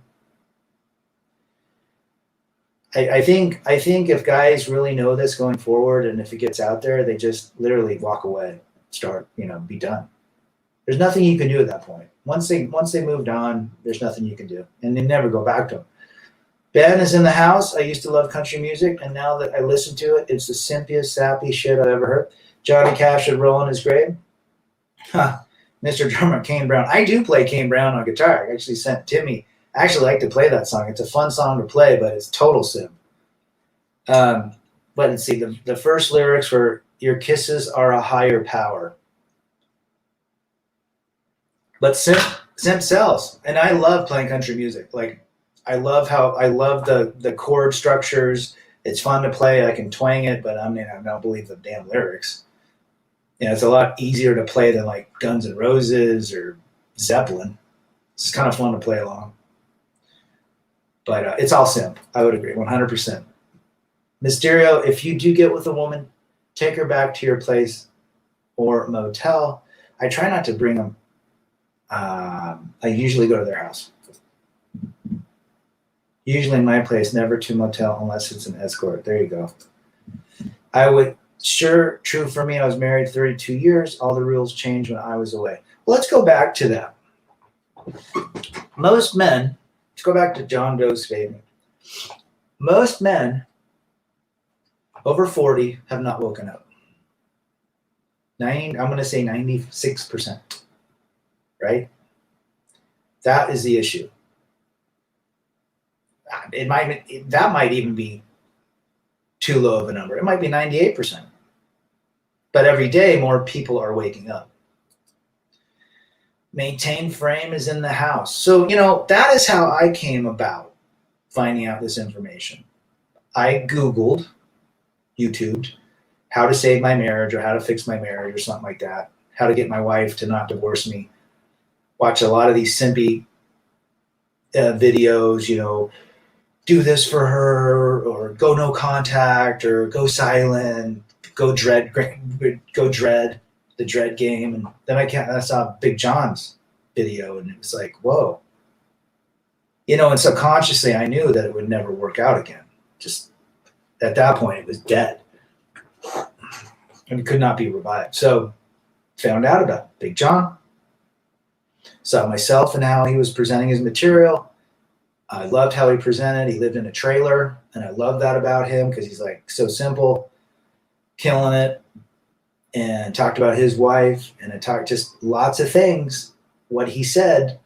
I think if guys really know this going forward, and if it gets out there, they just literally walk away, be done. There's nothing you can do at that point. Once they moved on, there's nothing you can do, and they never go back to them. Ben is in the house. I used to love country music, and now that I listen to it, it's the simpiest, sappy shit I've ever heard. Johnny Cash should roll in his grave. Huh. Mr. Drummer Kane Brown. I do play Kane Brown on guitar. I actually sent Timmy. I actually like to play that song. It's a fun song to play, but it's total sim. But let's see. The first lyrics were, "Your kisses are a higher power." But simp sells, and I love playing country music. Like, I love the chord structures. It's fun to play. I can twang it, but I don't believe the damn lyrics. It's a lot easier to play than like Guns N' Roses or Zeppelin. It's kind of fun to play along. But it's all simp. I would agree, 100%. Mysterio, if you do get with a woman, take her back to your place or motel. I try not to bring them. I usually go to their house. Usually my place, never to motel unless it's an escort. There you go. I would, sure, true for me. I was married 32 years. All the rules changed when I was away. Well, let's go back to that. Most men, let's go back to John Doe's statement. Most men over 40 have not woken up. I'm going to say 96%. Right? That is the issue. That might even be too low of a number. It might be 98%. But every day, more people are waking up. Maintain frame is in the house. So, that is how I came about finding out this information. I Googled, YouTubed, how to save my marriage or how to fix my marriage or something like that. How to get my wife to not divorce me. Watch a lot of these simpy videos, do this for her, or go no contact, or go silent, go dread, the dread game. And then I saw Big John's video, and it was like, whoa. And subconsciously I knew that it would never work out again. Just at that point, it was dead. And it could not be revived. So found out about Big John. Saw myself and how he was presenting his material. I loved how he presented. He lived in a trailer, and I love that about him because he's like so simple, killing it, and talked about his wife, and it talked just lots of things. What he said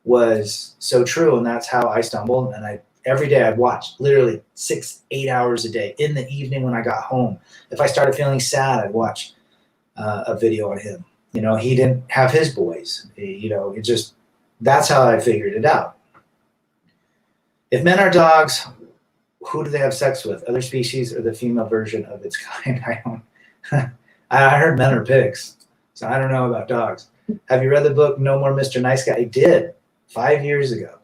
was so true, and that's how I stumbled. And every day I'd watch literally 6-8 hours a day. In the evening when I got home, if I started feeling sad, I'd watch a video on him. He didn't have his boys. That's how I figured it out. If men are dogs, who do they have sex with? Other species or the female version of its kind? I heard men are pigs, so I don't know about dogs. Have you read the book No More Mr. Nice Guy? I did 5 years ago.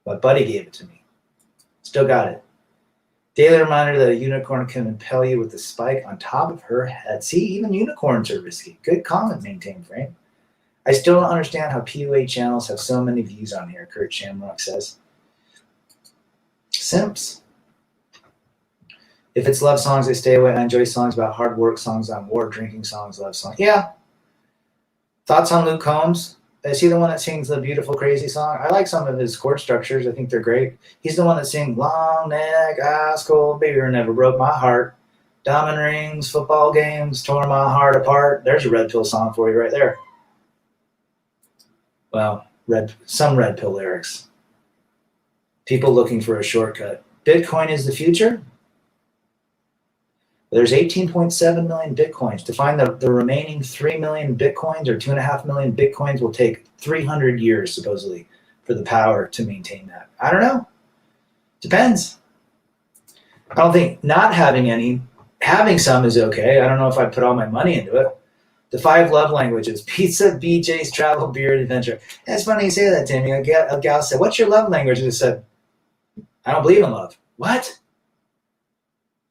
My buddy gave it to me. Still got it. Daily reminder that a unicorn can impale you with a spike on top of her head. See, even unicorns are risky. Good comment, Maintain Frame. I still don't understand how PUA channels have so many views on here, Kurt Shamrock says. Simps. If it's love songs, I stay away. I enjoy songs about hard work, songs on war, drinking songs, love songs. Yeah. Thoughts on Luke Combs? Is he the one that sings the Beautiful Crazy song? I like some of his chord structures. I think they're great. He's the one that sings Long Neck, Ice Cold Beer, Never Broke My Heart, Diamond Rings, Football Games, Tore My Heart Apart. There's a Red Pill song for you right there. Well, some Red Pill lyrics. People looking for a shortcut. Bitcoin is the future? There's 18.7 million Bitcoins. To find the remaining 3 million Bitcoins or 2.5 million Bitcoins will take 300 years, supposedly, for the power to maintain that. I don't know. Depends. I don't think not having any, having some is okay. I don't know if I'd put all my money into it. The 5 love languages: pizza, BJ's, travel, beer, adventure. That's funny you say that, Timmy. A gal said, "What's your love language?" And I said, "I don't believe in love." What?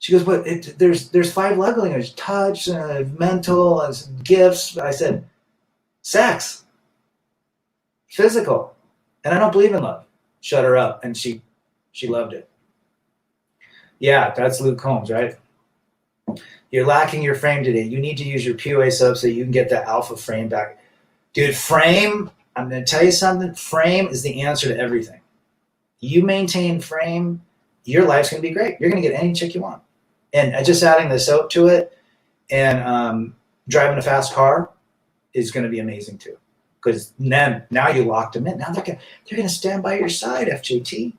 She goes, "But there's 5 love languages: touch, mental, gifts." I said, "Sex, physical, and I don't believe in love." Shut her up, and she loved it. Yeah, that's Luke Combs, right? You're lacking your frame today. You need to use your POA sub so you can get that alpha frame back. Dude, frame, I'm going to tell you something. Frame is the answer to everything. You maintain frame, your life's going to be great. You're going to get any chick you want. And just adding the soap to it and driving a fast car, is going to be amazing too. Because then now you locked them in. Now they're going to stand by your side, FJT.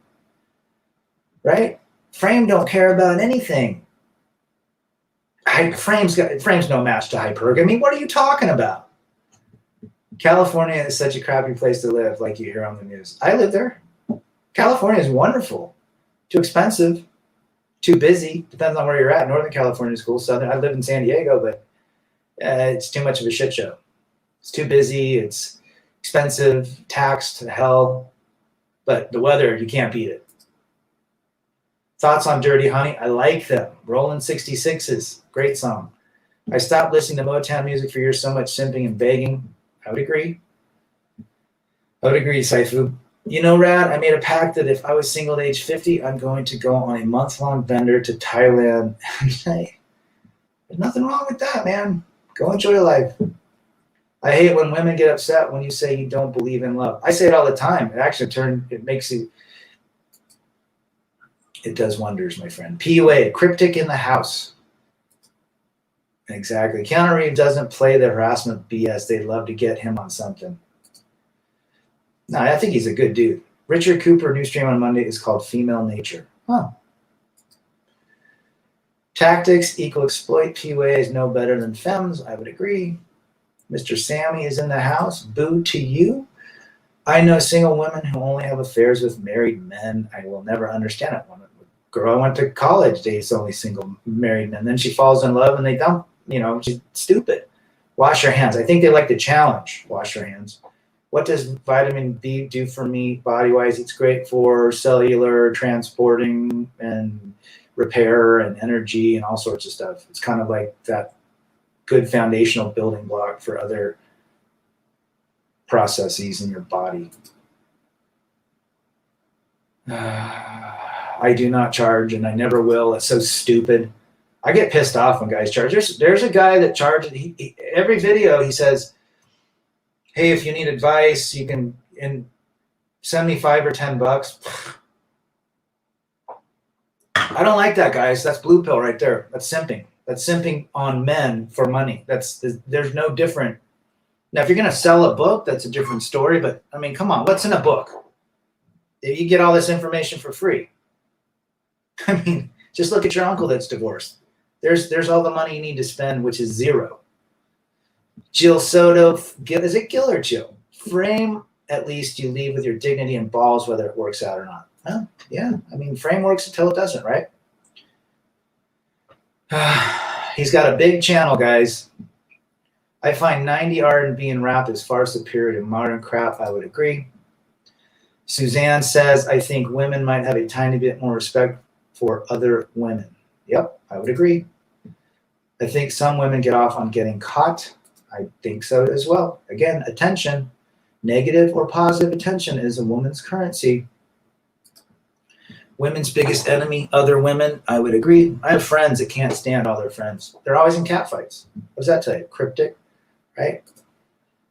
Right? Frame don't care about anything. Frame's no match to hypergamy. What are you talking about? California is such a crappy place to live, like you hear on the news. I live there. California is wonderful. Too expensive. Too busy. Depends on where you're at. Northern California is cool. Southern, I live in San Diego, but it's too much of a shit show. It's too busy. It's expensive. Taxed to hell. But the weather, you can't beat it. Thoughts on Dirty Honey? I like them. Rolling 66s. Great song. I stopped listening to Motown music for years. So much simping and begging. I would agree. Saifu. You know, Rad, I made a pact that if I was single at age 50, I'm going to go on a month-long bender to Thailand. Hey, there's nothing wrong with that, man. Go enjoy life. I hate when women get upset when you say you don't believe in love. I say it all the time. It does wonders, my friend. PUA, cryptic in the house. Exactly. Keanu Reeves doesn't play the harassment BS. They'd love to get him on something. No, I think he's a good dude. Richard Cooper, new stream on Monday, is called Female Nature. Huh. Tactics equal exploit. PUA is no better than femmes. I would agree. Mr. Sammy is in the house. Boo to you. I know single women who only have affairs with married men. I will never understand it. One girl I went to college dates only single married men. Then she falls in love and they dump. She's stupid. Wash your hands. I think they like the challenge. Wash your hands. What does vitamin B do for me body-wise? It's great for cellular transporting and repair and energy and all sorts of stuff. It's kind of like that good foundational building block for other processes in your body. I do not charge, and I never will. It's so stupid. I get pissed off when guys charge. There's a guy that charges. Every video he says, hey, if you need advice, you can send me $5 or $10. I don't like that, guys. That's blue pill right there. That's simping. That's simping on men for money. There's no different. Now, if you're going to sell a book, that's a different story. But I mean, come on, what's in a book? You get all this information for free. I mean, just look at your uncle that's divorced. There's all the money you need to spend, which is zero. Jill Soto, is it Gil or Jill? Frame, at least you leave with your dignity and balls, whether it works out or not. Well, yeah, I mean, frame works until it doesn't, right? He's got a big channel, guys. I find 90 R&B and rap is far superior to modern crap. I would agree. Suzanne says, I think women might have a tiny bit more respect for other women. Yep, I would agree. I think some women get off on getting caught. I think so as well. Again, attention, negative or positive attention is a woman's currency. Women's biggest enemy, other women. I would agree. I have friends that can't stand all their friends. They're always in catfights. What does that tell you? Cryptic, right?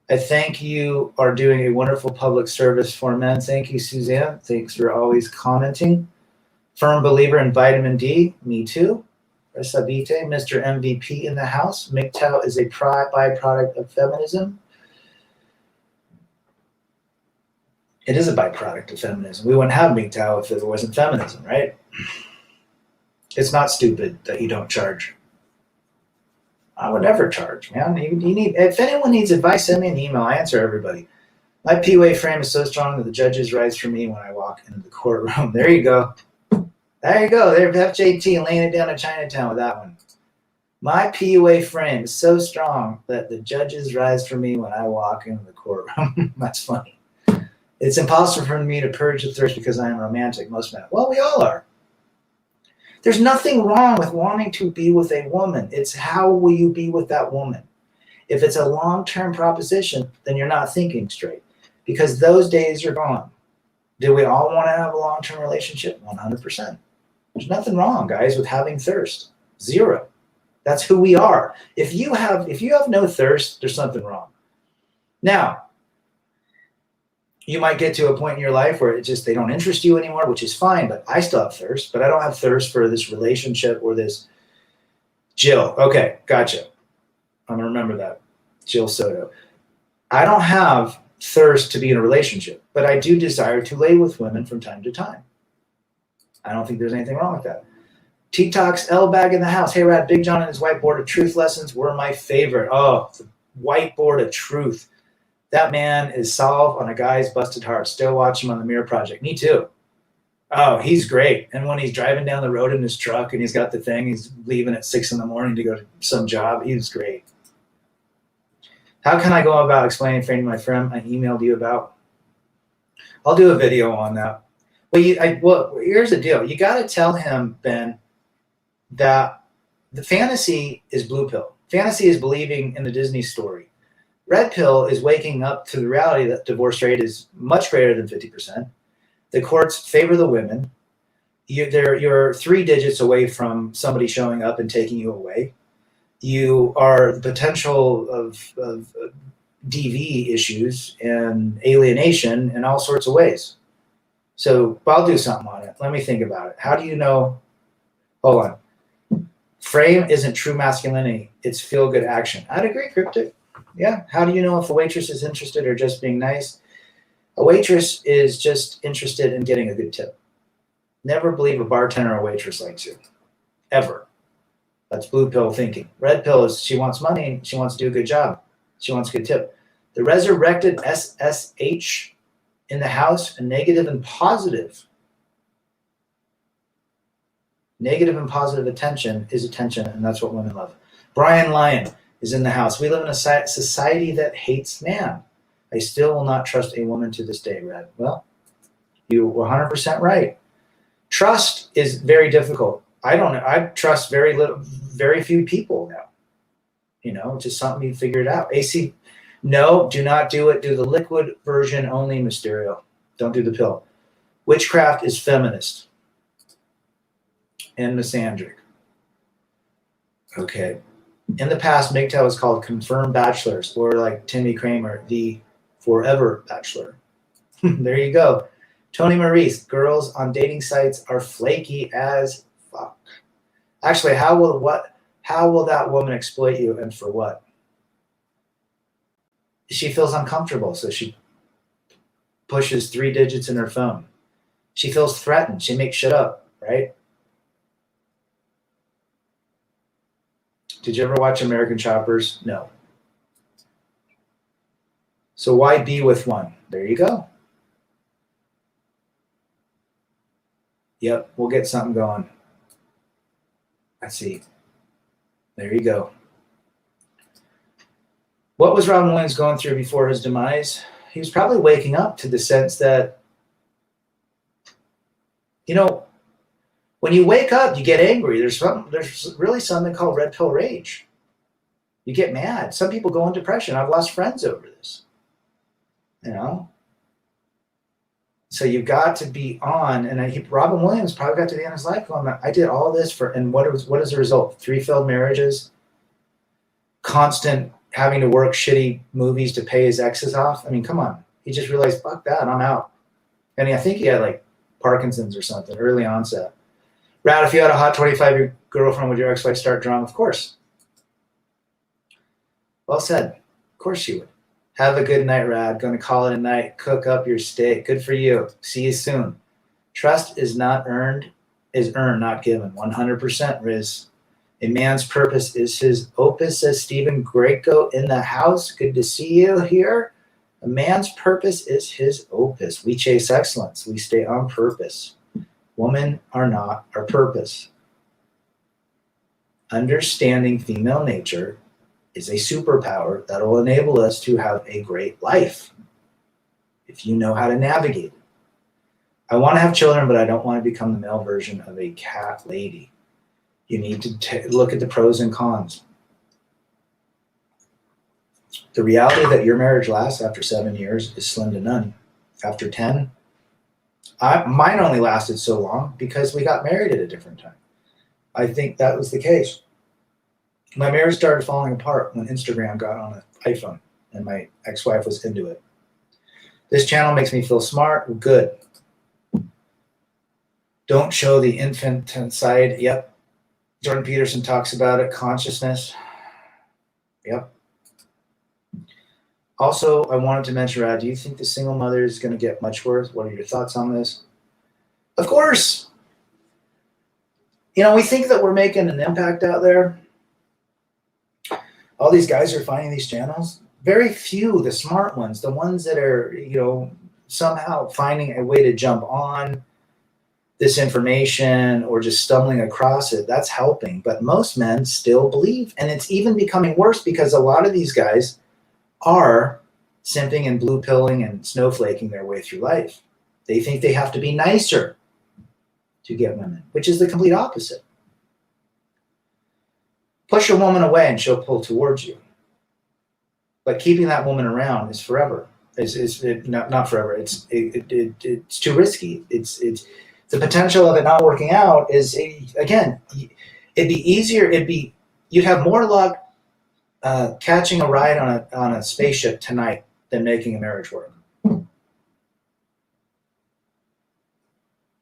I think you are doing a wonderful public service for men. Thank you, Suzanne. Thanks for always commenting. Firm believer in vitamin D. Me too. Resabite, Mr. MVP in the house. MGTOW is a byproduct of feminism. It is a byproduct of feminism. We wouldn't have MGTOW if it wasn't feminism, right? It's not stupid that you don't charge. I would never charge, man. You need, if anyone needs advice, send me an email. I answer everybody. My PUA frame is so strong that the judges rise for me when I walk into the courtroom. There you go. There you go. There's FJT laying it down in Chinatown with that one. My PUA frame is so strong that the judges rise for me when I walk into the courtroom. That's funny. It's impossible for me to purge the thirst because I am romantic. Most men. Well, we all are. There's nothing wrong with wanting to be with a woman. It's how will you be with that woman? If it's a long-term proposition, then you're not thinking straight because those days are gone. Do we all want to have a long-term relationship? 100%. There's nothing wrong, guys, with having thirst. Zero. That's who we are. If you have no thirst, there's something wrong. Now, you might get to a point in your life where they don't interest you anymore, which is fine, but I still have thirst, but I don't have thirst for this relationship or this. Jill. Okay, gotcha. I'm going to remember that. Jill Soto. I don't have thirst to be in a relationship, but I do desire to lay with women from time to time. I don't think there's anything wrong with that. T-Talks L bag in the house. Hey, Rad, Big John and his whiteboard of truth lessons were my favorite. Oh, the whiteboard of truth. That man is solved on a guy's busted heart. Still watch him on the Mirror Project. Me too. Oh, he's great. And when he's driving down the road in his truck and he's got the thing, he's leaving at 6 a.m. to go to some job. He's great. How can I go about explaining framing my friend I emailed you about? I'll do a video on that. Well, here's the deal. You got to tell him, Ben, that the fantasy is blue pill. Fantasy is believing in the Disney story. Red pill is waking up to the reality that divorce rate is much greater than 50%. The courts favor the women. You're 3 digits away from somebody showing up and taking you away. You are the potential of DV issues and alienation in all sorts of ways. So I'll do something on it. Let me think about it. How do you know? Hold on. Frame isn't true masculinity. It's feel-good action. I'd agree, Cryptic. Yeah. How do you know if a waitress is interested or just being nice? A waitress is just interested in getting a good tip. Never believe a bartender or waitress likes you. Ever. That's blue pill thinking. Red pill is she wants money. She wants to do a good job. She wants a good tip. The resurrected SSH in the house, a negative and positive. Negative and positive attention is attention, and that's what women love. Brian Lyon is in the house. We live in a society that hates man. I still will not trust a woman to this day, Red. Well, you were 100% right. Trust is very difficult. I trust very few people now. You know, just something you figured out. AC, no, do not do it. Do the liquid version only, Mysterio. Don't do the pill. Witchcraft is feminist and misandric. Okay. In the past, MGTOW was called confirmed bachelors, or like Timmy Kramer, the forever bachelor. There you go. Tony Maurice, girls on dating sites are flaky as fuck. Actually, how will that woman exploit you, and for what? She feels uncomfortable, so she pushes 3 digits in her phone. She feels threatened. She makes shit up, right? Did you ever watch American Choppers? No. So why be with one? There you go. Yep, we'll get something going. Let's see. There you go. What was Robin Williams going through before his demise? He was probably waking up to the sense that, you know, when you wake up, you get angry. There's really something called red pill rage. You get mad. Some people go in depression. I've lost friends over this. You know? So you've got to be on, and Robin Williams probably got to the end of his life going, I did all this for, and what is the result? 3 failed marriages, constant having to work shitty movies to pay his exes off. I mean, come on. He just realized, fuck that, I'm out. And I think he had like Parkinson's or something, early onset. Rad, if you had a hot 25-year girlfriend, would your ex-wife start drama? Of course. Well said. Of course she would. Have a good night, Rad. Going to call it a night. Cook up your steak. Good for you. See you soon. Trust is earned, not given. 100%, Riz. A man's purpose is his opus, says Stephen Greco in the house. Good to see you here. A man's purpose is his opus. We chase excellence. We stay on purpose. Women are not our purpose. Understanding female nature is a superpower that will enable us to have a great life if you know how to navigate it. I want to have children, but I don't want to become the male version of a cat lady. You need to look at the pros and cons. The reality that your marriage lasts after 7 years is slim to none. After 10, mine only lasted so long because we got married at a different time. I think that was the case. My marriage started falling apart when Instagram got on an iPhone and my ex-wife was into it. This channel makes me feel smart. Good. Don't show the infant side. Yep. Jordan Peterson talks about it. Consciousness. Yep. Also, I wanted to mention, Rad, do you think the single mother is going to get much worse? What are your thoughts on this? Of course. We think that we're making an impact out there. All these guys are finding these channels. Very few, the smart ones, the ones that are, somehow finding a way to jump on this information or just stumbling across it, that's helping. But most men still believe. And it's even becoming worse because a lot of these guys are simping and blue pilling and snowflaking their way through life. They think they have to be nicer to get women, which is the complete opposite. Push a woman away and she'll pull towards you. But keeping that woman around is forever. Not forever. It's too risky. It's the potential of it not working out is, again, it'd be easier. You'd have more luck catching a ride on a spaceship tonight than making a marriage work.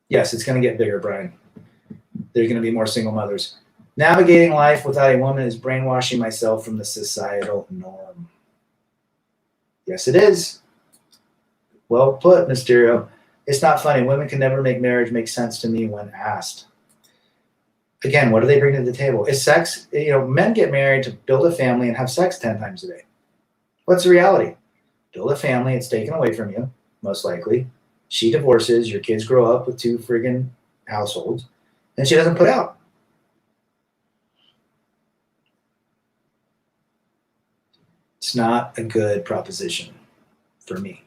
Yes, it's going to get bigger, Brian. There's going to be more single mothers. Navigating life without a woman is brainwashing myself from the societal norm. Yes, it is. Well put, Mysterio. It's not funny. Women can never make marriage make sense to me when asked. Again, what do they bring to the table? Is sex, men get married to build a family and have sex 10 times a day. What's the reality? Build a family, it's taken away from you, most likely. She divorces, your kids grow up with 2 friggin' households, and she doesn't put out. It's not a good proposition for me.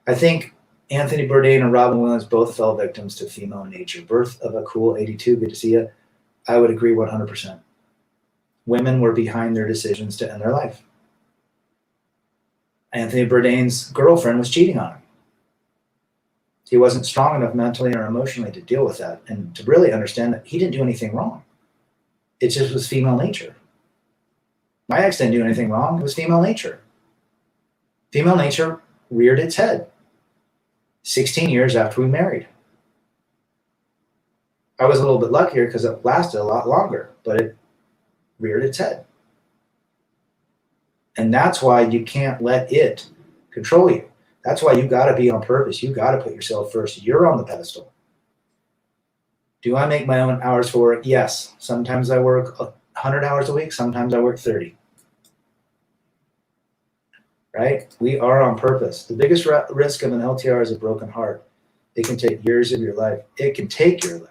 I think Anthony Bourdain and Robin Williams both fell victims to female nature. Birth of a Cool 82, good to see you. I would agree 100%. Women were behind their decisions to end their life. Anthony Bourdain's girlfriend was cheating on him. He wasn't strong enough mentally or emotionally to deal with that and to really understand that he didn't do anything wrong. It just was female nature. My ex didn't do anything wrong. It was female nature. Female nature reared its head 16 years after we married. I was a little bit luckier because it lasted a lot longer, but it reared its head. And that's why you can't let it control you. That's why you got to be on purpose. You got to put yourself first. You're on the pedestal. Do I make my own hours for work? Yes. Sometimes I work 100 hours a week. Sometimes I work 30. Right? We are on purpose. The biggest risk of an LTR is a broken heart. It can take years of your life. It can take your life.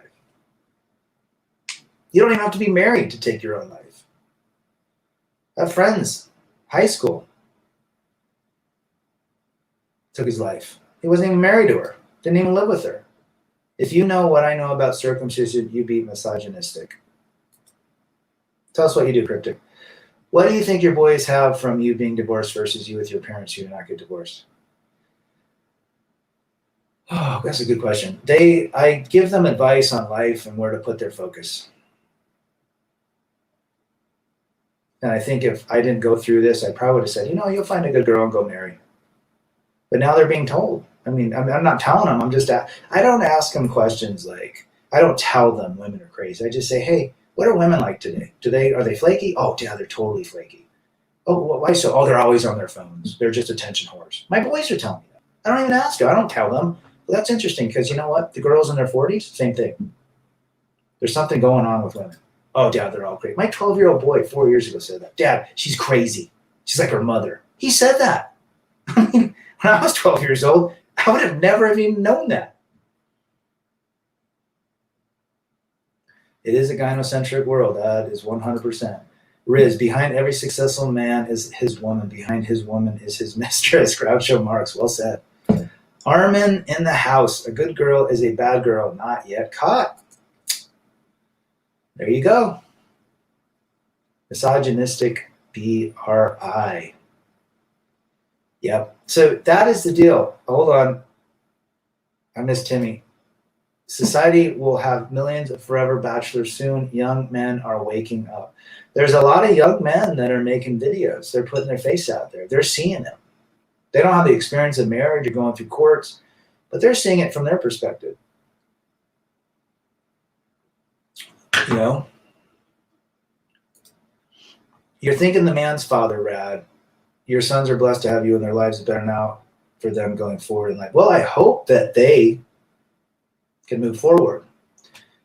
You don't even have to be married to take your own life. I have friends, high school, took his life. He wasn't even married to her. Didn't even live with her. If you know what I know about circumcision, you'd be misogynistic. Tell us what you do, Cryptic. What do you think your boys have from you being divorced versus you with your parents who did not get divorced? Oh, that's a good question. I give them advice on life and where to put their focus. And I think if I didn't go through this, I probably would have said, you'll find a good girl and go marry. But now they're being told. I mean, I'm not telling them. I don't ask them questions like, I don't tell them women are crazy. I just say, hey, what are women like today? Are they flaky? Oh, yeah, they're totally flaky. Oh, why so? Oh, they're always on their phones. They're just attention whores. My boys are telling me that. I don't even ask them. I don't tell them. Well, that's interesting because you know what? The girls in their 40s, same thing. There's something going on with women. Oh, Dad, they're all great. My 12-year-old boy 4 years ago said that. Dad, she's crazy. She's like her mother. He said that. I mean, when I was 12 years old, I would have never even known that. It is a gynocentric world. That is 100%. Riz, behind every successful man is his woman. Behind his woman is his mistress. Groucho Marx. Well said. Armin in the house. A good girl is a bad girl. Not yet caught. There you go. Misogynistic BRI. Yep. So that is the deal. Hold on. I miss Timmy. Society will have millions of forever bachelors soon. Young men are waking up. There's a lot of young men that are making videos. They're putting their face out there. They're seeing them. They don't have the experience of marriage or going through courts, but they're seeing it from their perspective. You're thinking the man's father, Rad. your sons are blessed to have you in their lives. It's better now for them going forward in life. Well, I hope that they can move forward.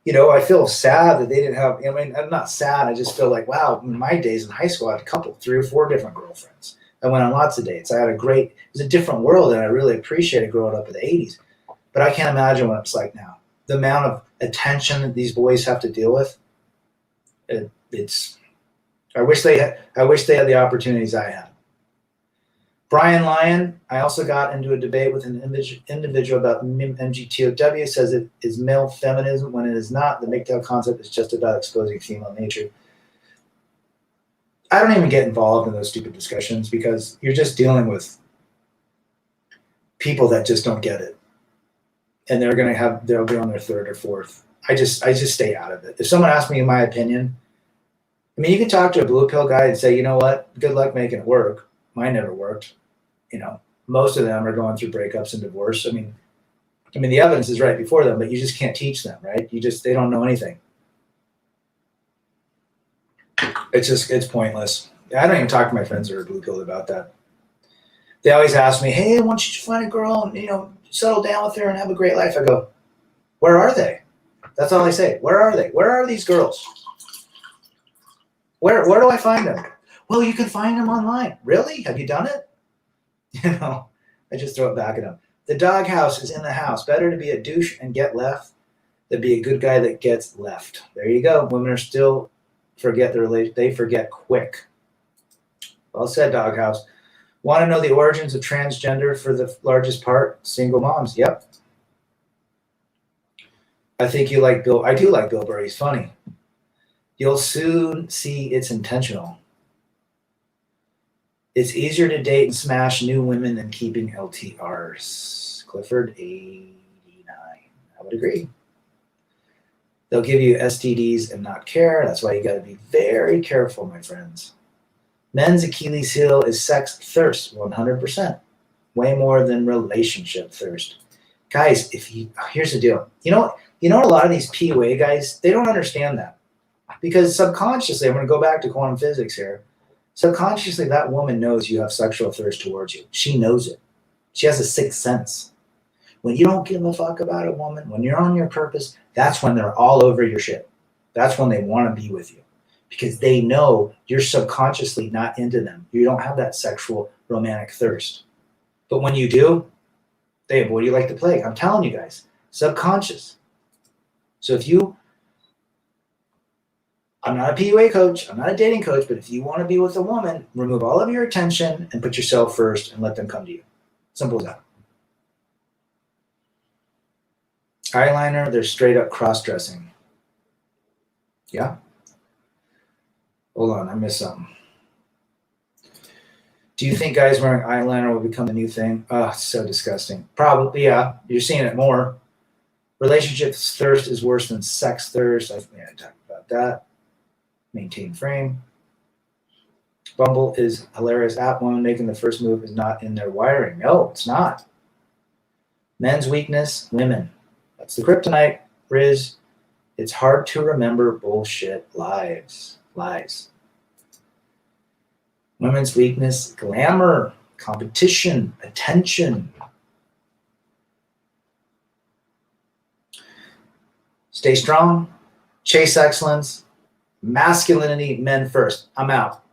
I feel sad that they didn't have, I mean, I'm not sad. I just feel like, wow, in my days in high school, I had a couple, 3 or 4 different girlfriends. I went on lots of dates. I had it was a different world, and I really appreciated growing up in the 80s. But I can't imagine what it's like now. The amount of attention that these boys have to deal with, it's, I wish they had the opportunities I had. Brian Lyon, I also got into a debate with an individual about MGTOW, says it is male feminism when it is not. The MGTOW concept is just about exposing female nature. I don't even get involved in those stupid discussions because you're just dealing with people that just don't get it. And they'll be on their 3rd or 4th. I just stay out of it. If someone asks me my opinion, I mean, you can talk to a blue pill guy and say, you know what, good luck making it work. Mine never worked. Most of them are going through breakups and divorce. I mean, the evidence is right before them, but you just can't teach them, right? They don't know anything. It's pointless. I don't even talk to my friends that are blue pilled about that. They always ask me, hey, why don't you find a girl and, settle down with her and have a great life? I go, where are they? That's all I say. Where are they? Where are these girls? Where do I find them? Well, you can find them online. Really? Have you done it? I just throw it back at them. The doghouse is in the house. Better to be a douche and get left than be a good guy that gets left. There you go. Women are still forget their relation. They forget quick. Well said, doghouse. Want to know the origins of transgender for the largest part? Single moms. Yep. I think you like Bill. I do like Bill Burr. He's funny. You'll soon see it's intentional. It's easier to date and smash new women than keeping LTRs. Clifford, 89. I would agree. They'll give you STDs and not care. That's why you got to be very careful, my friends. Men's Achilles heel is sex thirst, 100%. Way more than relationship thirst. Guys, here's the deal. You know a lot of these PUA guys, they don't understand that. Because subconsciously, I'm going to go back to quantum physics here. Subconsciously, that woman knows you have sexual thirst towards you. She knows it. She has a sixth sense. When you don't give a fuck about a woman, when you're on your purpose, that's when they're all over your shit. That's when they want to be with you. Because they know you're subconsciously not into them. You don't have that sexual romantic thirst. But when you do, they avoid you like the plague. I'm telling you guys, subconscious. So I'm not a PUA coach, I'm not a dating coach, but if you want to be with a woman, remove all of your attention and put yourself first and let them come to you. Simple as that. Eyeliner, they're straight up cross-dressing. Yeah? Hold on, I missed something. Do you think guys wearing eyeliner will become the new thing? Oh, it's so disgusting. Probably, yeah. You're seeing it more. Relationship thirst is worse than sex thirst. I've talked about that. Maintain frame. Bumble is hilarious app. Woman making the first move is not in their wiring. No, it's not. Men's weakness, women. That's the kryptonite, Riz. It's hard to remember bullshit lies. Women's weakness, glamour, competition, attention. Stay strong, chase excellence, masculinity, men first. I'm out.